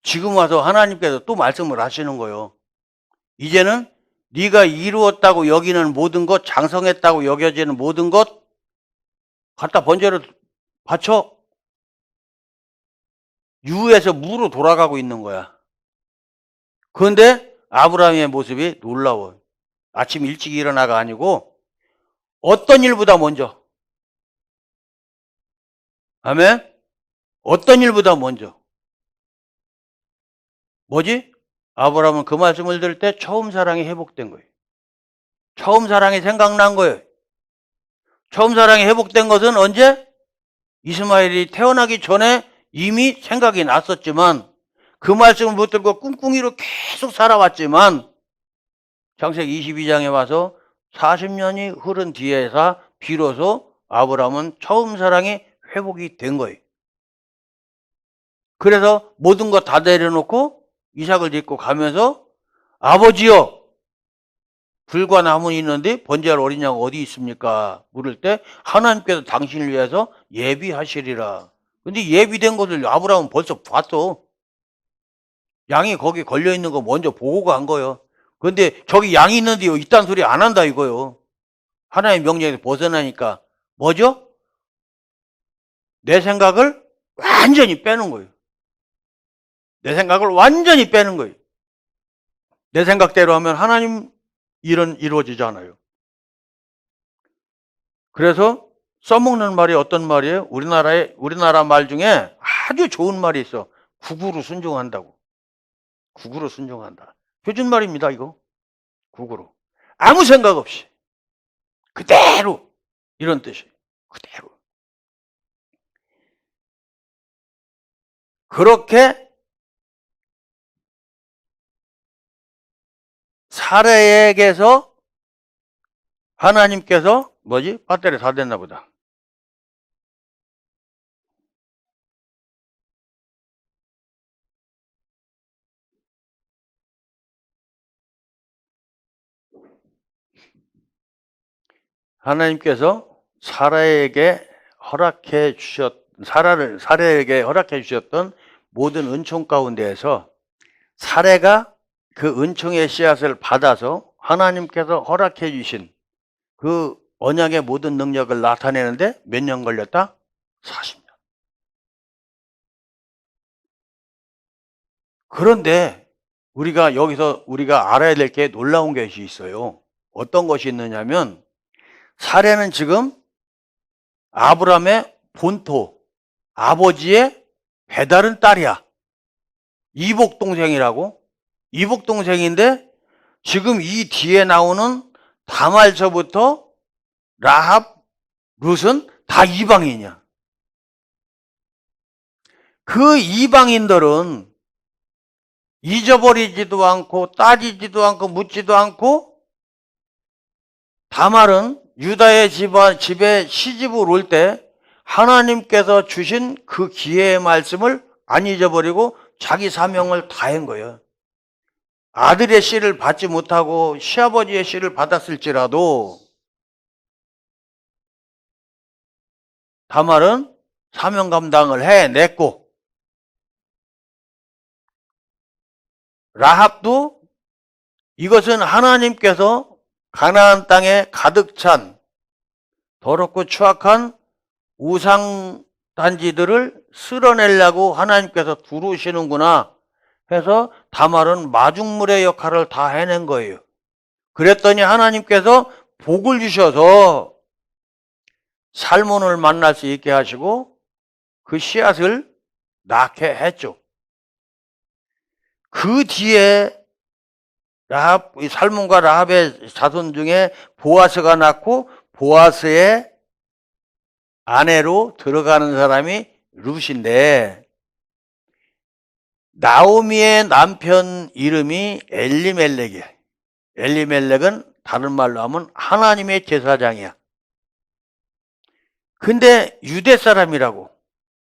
지금 와서 하나님께서 또 말씀을 하시는 거예요. 이제는 네가 이루었다고 여기는 모든 것, 장성했다고 여겨지는 모든 것 갖다 번제로 바쳐. 유에서 무로 돌아가고 있는 거야. 그런데 아브라함의 모습이 놀라워. 아침 일찍 일어나가 아니고 어떤 일보다 먼저. 아멘? 어떤 일보다 먼저. 뭐지? 아브라함은 그 말씀을 들을 때 처음 사랑이 회복된 거예요. 처음 사랑이 생각난 거예요. 처음 사랑이 회복된 것은 언제? 이스마엘이 태어나기 전에 이미 생각이 났었지만 그 말씀을 못 들고 꿍꿍이로 계속 살아왔지만 창세기 22장에 와서 40년이 흐른 뒤에서 비로소 아브라함은 처음 사랑이 회복이 된 거예요. 그래서 모든 거 다 내려놓고 이삭을 데리고 가면서 아버지여 불과 나무 있는데 번제할 어린 양이 어디 있습니까? 물을 때 하나님께서 당신을 위해서 예비하시리라. 근데 예비된 것을 아브라함은 벌써 봤어. 양이 거기 걸려있는 거 먼저 보고 간 거예요. 근데 저기 양이 있는데요 이딴 소리 안 한다 이거요. 하나님의 명령에서 벗어나니까 뭐죠? 내 생각을 완전히 빼는 거예요. 내 생각을 완전히 빼는 거예요. 내 생각대로 하면 하나님 일은 이루어지잖아요. 그래서 써먹는 말이 어떤 말이에요? 우리나라 말 중에 아주 좋은 말이 있어. 국으로 순종한다고. 국으로 순종한다. 표준 말입니다, 이거. 국으로. 아무 생각 없이. 그대로. 이런 뜻이에요. 그대로. 그렇게 사례에게서 하나님께서 배터리 다 됐나 보다. 하나님께서 사례에게 허락해 주셨던 모든 은총 가운데에서 사례가 그 은총의 씨앗을 받아서 하나님께서 허락해 주신 그 언약의 모든 능력을 나타내는데 몇 년 걸렸다? 40년. 그런데 우리가 알아야 될 게 놀라운 것이 있어요. 어떤 것이 있느냐면 사례는 지금 아브라함의 본토, 아버지의 배다른 딸이야. 이복 동생이라고. 이복 동생인데 지금 이 뒤에 나오는 다말서부터 라합, 룻은 다 이방인이야. 그 이방인들은 잊어버리지도 않고 따지지도 않고 묻지도 않고 다말은 유다의 집에 시집을 올 때 하나님께서 주신 그 기회의 말씀을 안 잊어버리고 자기 사명을 다한 거예요. 아들의 씨를 받지 못하고 시아버지의 씨를 받았을지라도 다말은 사명 감당을 해냈고 라합도 이것은 하나님께서 가나안 땅에 가득 찬 더럽고 추악한 우상 단지들을 쓸어내려고 하나님께서 두르시는구나 해서 다말은 마중물의 역할을 다 해낸 거예요. 그랬더니 하나님께서 복을 주셔서 살몬을 만날 수 있게 하시고 그 씨앗을 낳게 했죠. 그 뒤에 살몬과 라합의 자손 중에 보아스가 낳고 보아스의 아내로 들어가는 사람이 룻인데 나오미의 남편 이름이 엘리멜렉이야. 엘리멜렉은 다른 말로 하면 하나님의 제사장이야. 근데 유대 사람이라고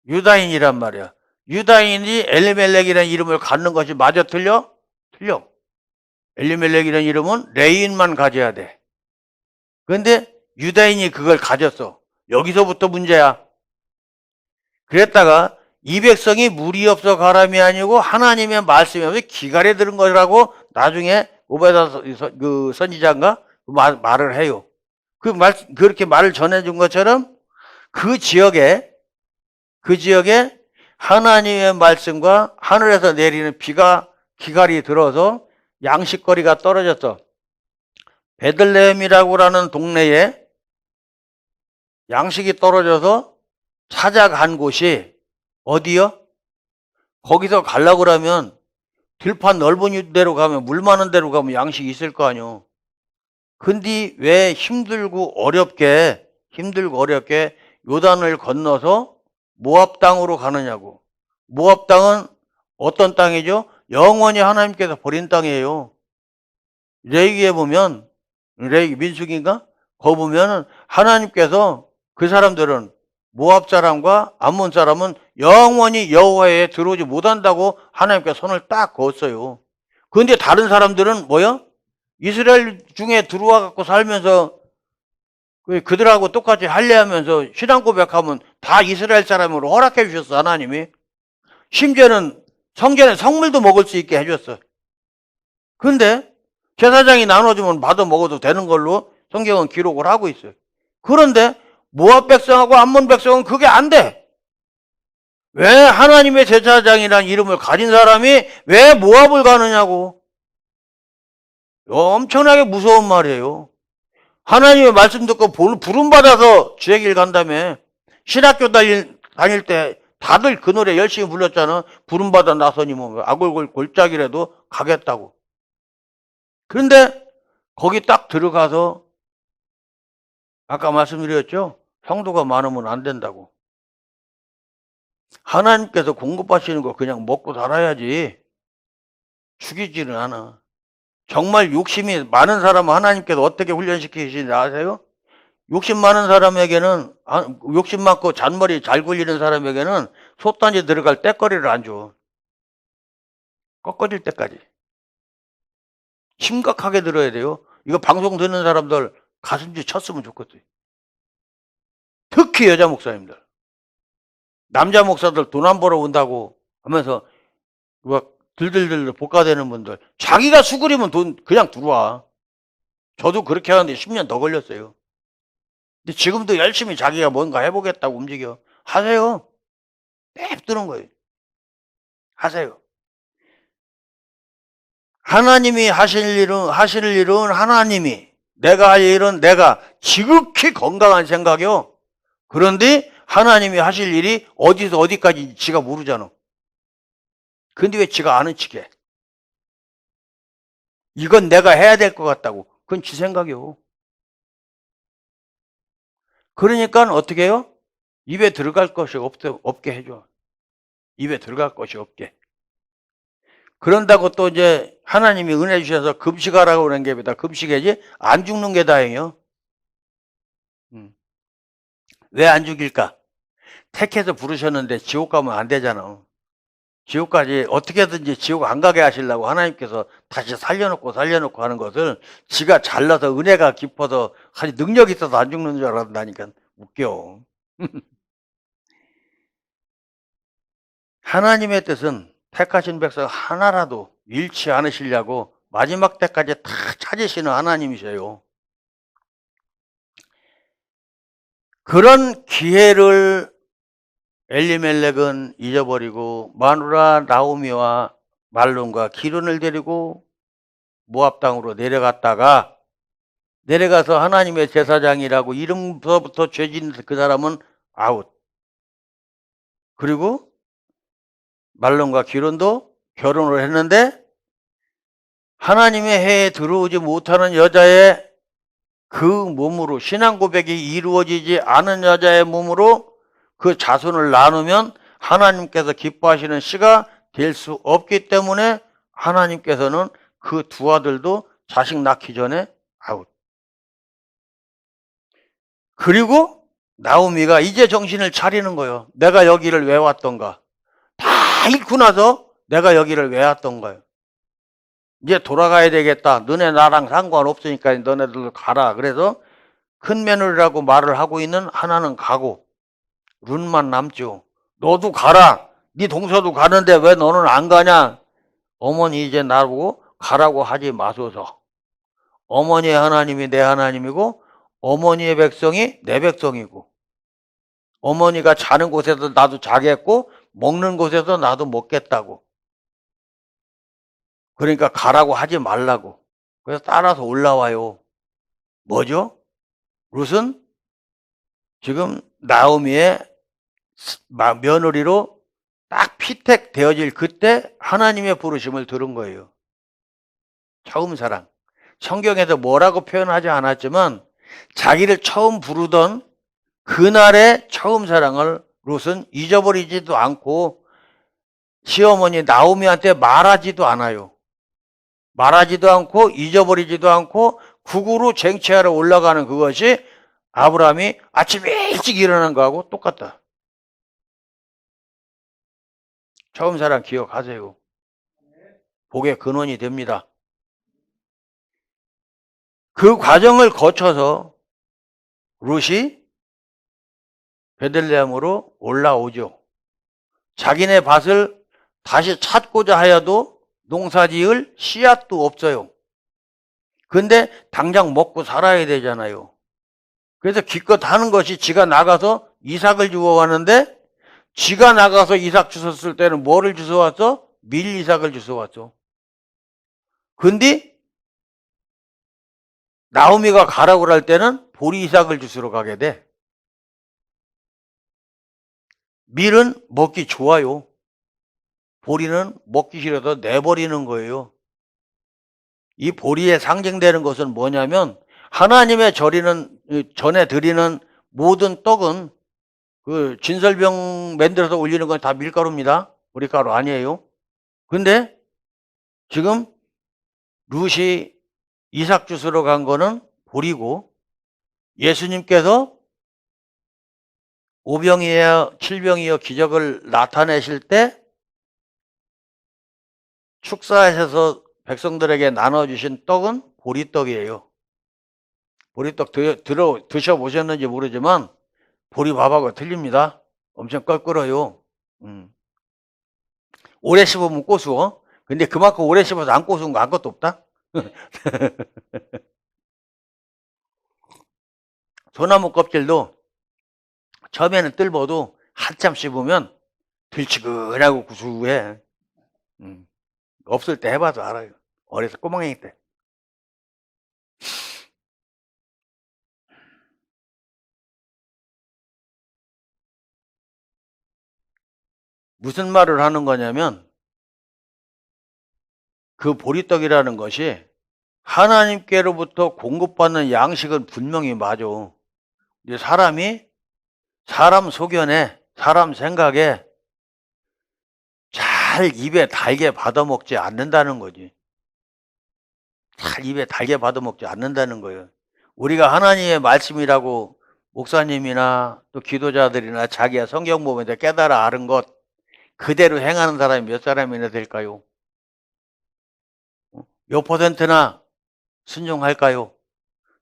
유다인이란 말이야. 유다인이 엘리멜렉이라는 이름을 갖는 것이 맞아 틀려? 틀려. 엘리멜렉이라는 이름은 레인만 가져야 돼. 그런데 유다인이 그걸 가졌어. 여기서부터 문제야. 그랬다가 이 백성이 물이 없어 가람이 아니고 하나님의 말씀이 없어 기갈에 들은 거라고 나중에 오베다 그 선지자인가 말을 해요. 그렇게 말을 전해준 것처럼 그 지역에 하나님의 말씀과 하늘에서 내리는 비가 기갈이 들어서 양식거리가 떨어졌어. 베들레헴이라고 하는 동네에 양식이 떨어져서 찾아간 곳이 어디요? 거기서 가려고 그러면 들판 넓은 데로 가면 물 많은 데로 가면 양식이 있을 거 아니요. 근데 왜 힘들고 어렵게 요단을 건너서 모압 땅으로 가느냐고. 모압 땅은 어떤 땅이죠? 영원히 하나님께서 버린 땅이에요. 레위기에 보면 레위기 민수기인가? 거기 보면은 하나님께서 그 사람들은 모압 사람과 암몬 사람은 영원히 여호와에 들어오지 못한다고 하나님께서 손을 딱 그었어요. 그런데 다른 사람들은 뭐요? 이스라엘 중에 들어와 갖고 살면서 그들하고 똑같이 할례하면서 신앙 고백하면 다 이스라엘 사람으로 허락해 주셨어, 하나님이. 심지어는 성전에 성물도 먹을 수 있게 해줬어. 그런데 제사장이 나눠주면 받아 먹어도 되는 걸로 성경은 기록을 하고 있어요. 그런데 모압 백성하고 암몬 백성은 그게 안 돼. 왜 하나님의 제사장이라는 이름을 가진 사람이 왜 모압을 가느냐고. 엄청나게 무서운 말이에요. 하나님의 말씀 듣고 부름받아서 주의 길 간다며. 신학교 다닐 때 다들 그 노래 열심히 불렀잖아. 부름받아 나서니 뭐 아골골 골짜기라도 가겠다고. 그런데 거기 딱 들어가서 아까 말씀드렸죠. 성도가 많으면 안 된다고. 하나님께서 공급하시는 거 그냥 먹고 살아야지 죽이지는 않아. 정말 욕심이 많은 사람은 하나님께서 어떻게 훈련시키시는지 아세요? 욕심 많은 사람에게는, 욕심 많고 잔머리 잘 굴리는 사람에게는 솥단지 들어갈 때거리를 안 줘. 꺾어질 때까지. 심각하게 들어야 돼요. 이거 방송 듣는 사람들 가슴지 쳤으면 좋겠어요. 특히 여자 목사님들. 남자 목사들 돈 안 벌어 온다고 하면서 막 들들들 볶아대는 분들. 자기가 수그리면 돈 그냥 들어와. 저도 그렇게 하는데 10년 더 걸렸어요. 근데 지금도 열심히 자기가 뭔가 해보겠다고 움직여. 하세요. 냅두는 거예요. 하세요. 하나님이 하실 일은 하나님이, 내가 할 일은 내가 지극히 건강한 생각이요. 그런데 하나님이 하실 일이 어디서 어디까지 지가 모르잖아. 근데 왜 지가 아는 척해? 이건 내가 해야 될 것 같다고. 그건 지 생각이요. 그러니까 어떻게 해요? 입에 들어갈 것이 없게 해줘. 입에 들어갈 것이 없게. 그런다고 또 이제 하나님이 은혜 주셔서 금식하라고 그런 게 다 금식이지 안 죽는 게 다행이요. 왜 안 죽일까? 택해서 부르셨는데 지옥 가면 안 되잖아. 지옥까지 어떻게든지 지옥 안 가게 하시려고 하나님께서 다시 살려놓고 하는 것을 지가 잘나서 은혜가 깊어서 능력이 있어서 안 죽는 줄 알았다니까 웃겨. 하나님의 뜻은 택하신 백성 하나라도 잃지 않으시려고 마지막 때까지 다 찾으시는 하나님이세요. 그런 기회를 엘리멜렉은 잊어버리고 마누라 나오미와 말론과 기론을 데리고 모압 땅으로 내려가서 하나님의 제사장이라고 이름부터 죄진 그 사람은 아웃. 그리고 말론과 기론도 결혼을 했는데 하나님의 해에 들어오지 못하는 여자의 그 몸으로, 신앙 고백이 이루어지지 않은 여자의 몸으로 그 자손을 나누면 하나님께서 기뻐하시는 씨가 될 수 없기 때문에 하나님께서는 그 두 아들도 자식 낳기 전에 아웃. 그리고 나오미가 이제 정신을 차리는 거예요. 내가 여기를 왜 왔던가. 다 잃고 나서 내가 여기를 왜 왔던가요. 이제 돌아가야 되겠다. 너네 나랑 상관없으니까 너네들 가라. 그래서 큰 며느리라고 말을 하고 있는 하나는 가고 룬만 남죠. 너도 가라. 네 동서도 가는데 왜 너는 안 가냐. 어머니 이제 나보고 가라고 하지 마소서. 어머니의 하나님이 내 하나님이고 어머니의 백성이 내 백성이고 어머니가 자는 곳에서 나도 자겠고 먹는 곳에서 나도 먹겠다고. 그러니까 가라고 하지 말라고. 그래서 따라서 올라와요. 뭐죠? 룻은 지금 나오미의 며느리로 딱 피택되어질 그때 하나님의 부르심을 들은 거예요. 처음 사랑. 성경에서 뭐라고 표현하지 않았지만 자기를 처음 부르던 그날의 처음 사랑을 룻은 잊어버리지도 않고 시어머니 나오미한테 말하지도 않아요. 말하지도 않고 잊어버리지도 않고 국으로 쟁취하러 올라가는 그것이 아브라함이 아침에 일찍 일어난 거하고 똑같다. 처음 사랑 기억하세요. 복의 근원이 됩니다. 그 과정을 거쳐서 룻이 베들레헴으로 올라오죠. 자기네 밭을 다시 찾고자 하여도 농사지을 씨앗도 없어요. 근데 당장 먹고 살아야 되잖아요. 그래서 기껏 하는 것이 지가 나가서 이삭을 주워 가는데 지가 나가서 이삭 주웠을 때는 뭐를 주워왔어? 밀 이삭을 주워왔죠. 근데 나오미가 가라고 할 때는 보리 이삭을 주스러 가게 돼. 밀은 먹기 좋아요. 보리는 먹기 싫어서 내버리는 거예요. 이 보리에 상징되는 것은 뭐냐면 하나님의 전에 드리는 모든 떡은 그 진설병 만들어서 올리는 건 다 밀가루입니다. 보리가루 아니에요. 근데 지금 룻이 이삭 주스러 간 거는 보리고, 예수님께서 오병이어 칠병이어 기적을 나타내실 때 축사하셔서 백성들에게 나눠주신 떡은 보리떡이에요. 보리떡 드셔보셨는지 모르지만 보리밥하고 틀립니다. 엄청 껄끄러요. 오래 씹으면 고수어. 근데 그만큼 오래 씹어서 안 고수운 거 아무것도 없다. 소나무 껍질도 처음에는 뜰어도 한참 씹으면 들치근하고 구수해. 없을 때 해봐도 알아요. 어려서 꼬망이 때. 무슨 말을 하는 거냐면 그 보리떡이라는 것이 하나님께로부터 공급받는 양식은 분명히 맞아. 이제 사람 소견에, 사람 생각에 잘 입에 달게 받아먹지 않는다는 거지. 잘 입에 달게 받아먹지 않는다는 거예요. 우리가 하나님의 말씀이라고 목사님이나 또 기도자들이나 자기가 성경 보면서 깨달아 아는 것 그대로 행하는 사람이 몇 사람이나 될까요? 몇 퍼센트나 순종할까요?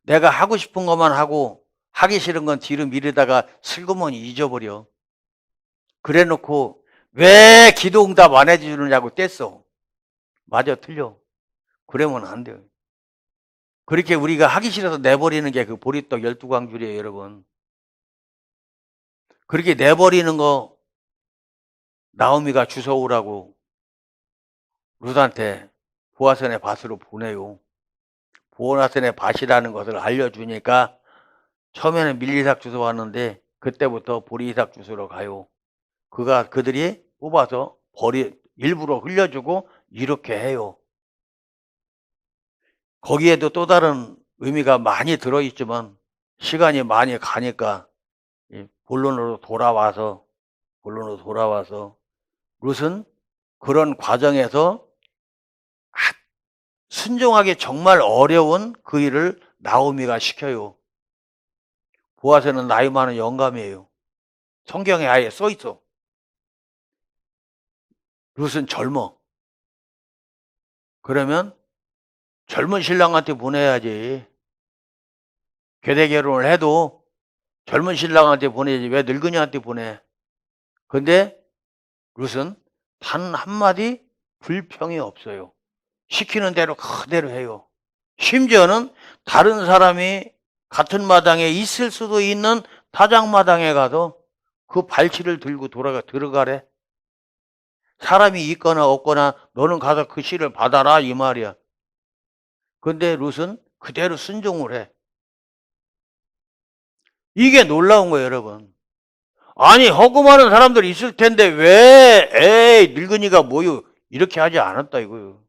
내가 하고 싶은 것만 하고 하기 싫은 건 뒤로 미루다가 슬그머니 잊어버려. 그래 놓고 왜 기도 응답 안 해주느냐고 뗐어. 맞아, 틀려. 그러면 안 돼요. 그렇게 우리가 하기 싫어서 내버리는 게 그 보리떡 12광줄이에요, 여러분. 그렇게 내버리는 거 나오미가 주워오라고 룻한테 보아선의 밭으로 보내요. 보아선의 밭이라는 것을 알려주니까 처음에는 밀리삭 주워왔는데 그때부터 보리이삭 주스러 가요. 그들이 뽑아서 일부러 흘려주고 이렇게 해요. 거기에도 또 다른 의미가 많이 들어있지만 시간이 많이 가니까 본론으로 돌아와서 룻은 그런 과정에서 순종하기 정말 어려운 그 일을 나오미가 시켜요. 보아스는 나이 많은 영감이에요. 성경에 아예 써있어. 룻은 젊어. 그러면 젊은 신랑한테 보내야지. 교대 결혼을 해도 젊은 신랑한테 보내야지 왜 늙은이한테 보내. 근데 룻은 단 한마디 불평이 없어요. 시키는 대로 그대로 해요. 심지어는 다른 사람이 같은 마당에 있을 수도 있는 타작마당에 가서 그 발치를 들고 들어가래. 사람이 있거나 없거나 너는 가서 그 씨를 받아라 이 말이야. 근데 룻은 그대로 순종을 해. 이게 놀라운 거예요, 여러분. 아니 허구많은 사람들이 있을 텐데 왜 에이 늙은이가 뭐요 이렇게 하지 않았다 이거요.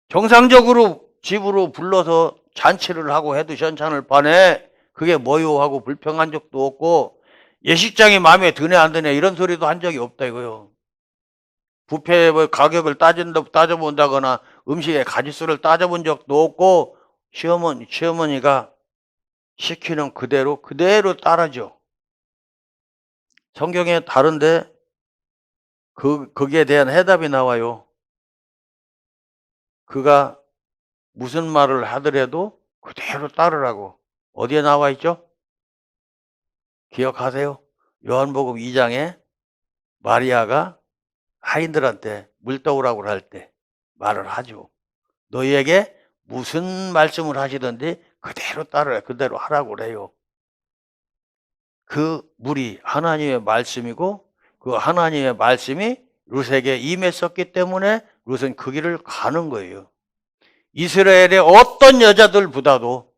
정상적으로 집으로 불러서 잔치를 하고 해도 현찬을 파네. 그게 뭐요 하고 불평한 적도 없고 예식장이 마음에 드네 안 드네 이런 소리도 한 적이 없다 이거요. 뷔페 가격을 따져본다거나 음식의 가짓수를 따져본 적도 없고 시어머니가 시키는 그대로 따르죠. 성경에 다른데 거기에 대한 해답이 나와요. 그가 무슨 말을 하더라도 그대로 따르라고. 어디에 나와 있죠? 기억하세요? 요한복음 2장에 마리아가 하인들한테 물 떠오라고 할 때 말을 하죠. 너희에게 무슨 말씀을 하시든지 그대로 따르라. 그대로 하라고 그래요. 그 물이 하나님의 말씀이고 그 하나님의 말씀이 룻에게 임했었기 때문에 룻은 그 길을 가는 거예요. 이스라엘의 어떤 여자들보다도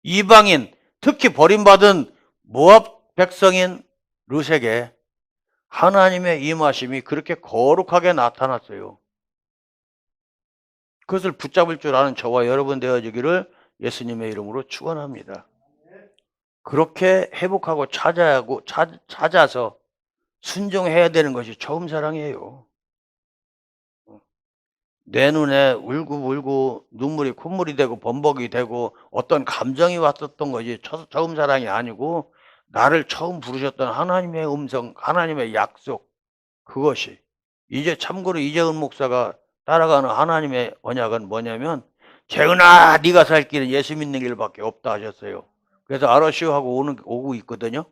이방인, 특히 버림받은 모압 백성인 룻에게 하나님의 임하심이 그렇게 거룩하게 나타났어요. 그것을 붙잡을 줄 아는 저와 여러분 되어지기를 예수님의 이름으로 축원합니다. 그렇게 회복하고 찾아서 순종해야 되는 것이 처음 사랑이에요. 내 눈에 울고 눈물이 콧물이 되고 범벅이 되고 어떤 감정이 왔었던 것이 처음 사랑이 아니고 나를 처음 부르셨던 하나님의 음성, 하나님의 약속, 그것이 이제 참고로 이재은 목사가 따라가는 하나님의 언약은 뭐냐면 재은아 네가 살 길은 예수 믿는 길밖에 없다 하셨어요. 그래서 알아시오 하고 오고 있거든요.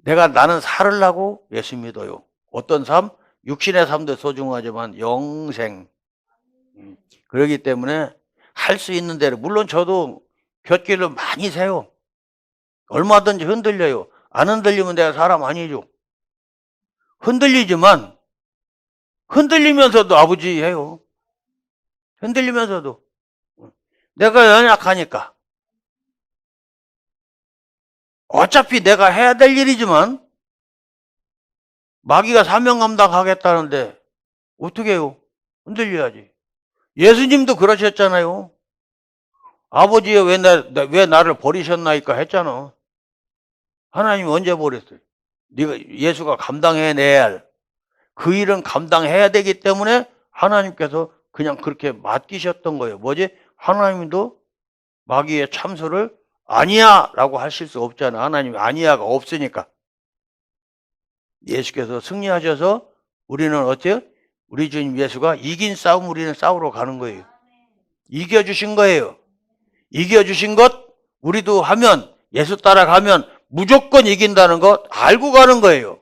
나는 살으려고 예수 믿어요. 어떤 삶? 육신의 삶도 소중하지만 영생. 그렇기 때문에 할 수 있는 대로, 물론 저도 곁길을 많이 세요. 얼마든지 흔들려요. 안 흔들리면 내가 사람 아니죠. 흔들리지만 흔들리면서도 아버지 해요. 흔들리면서도 내가 연약하니까 어차피 내가 해야 될 일이지만 마귀가 사명 감당하겠다는데 어떻게 해요? 흔들려야지. 예수님도 그러셨잖아요. 아버지여 왜 나를 버리셨나이까 했잖아. 하나님이 언제 버렸어요? 예수가 감당해내야 할 그 일은 감당해야 되기 때문에 하나님께서 그냥 그렇게 맡기셨던 거예요. 뭐지? 하나님도 마귀의 참소를 아니야 라고 하실 수 없잖아. 하나님이 아니야가 없으니까. 예수께서 승리하셔서 우리는 어때요? 우리 주님 예수가 이긴 싸움 우리는 싸우러 가는 거예요. 이겨주신 거예요. 이겨주신 것 우리도 하면, 예수 따라가면 무조건 이긴다는 것 알고 가는 거예요.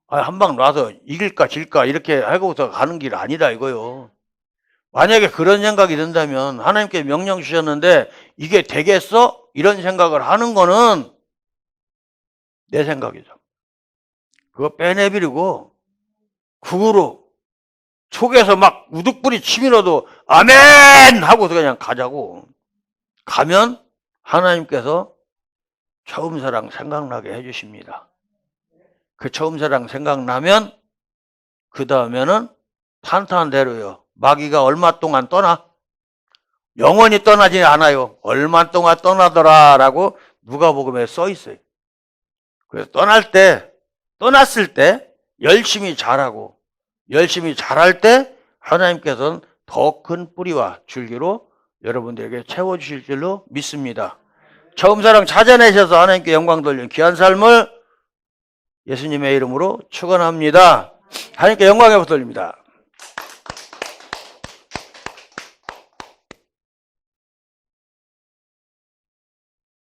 한 방 놔서 이길까 질까 이렇게 하고서 가는 길 아니라 이거요. 만약에 그런 생각이 든다면 하나님께 명령 주셨는데 이게 되겠어? 이런 생각을 하는 거는 내 생각이죠. 그거 빼내버리고 국으로 속에서 막 우두뿌리 치밀어도 아멘! 하고서 그냥 가자고. 가면 하나님께서 처음 사랑 생각나게 해주십니다. 그 처음 사랑 생각나면 그 다음에는 탄탄대로요. 마귀가 얼마 동안 떠나? 영원히 떠나지 않아요. 얼마 동안 떠나더라라고 누가복음에 써 있어요. 그래서 떠났을 때 열심히 잘하고 열심히 잘할 때 하나님께서는 더 큰 뿌리와 줄기로 여러분들에게 채워주실 줄로 믿습니다. 처음 사랑 찾아내셔서 하나님께 영광 돌리는 귀한 삶을 예수님의 이름으로 축원합니다. 하나님께 영광을 돌립니다.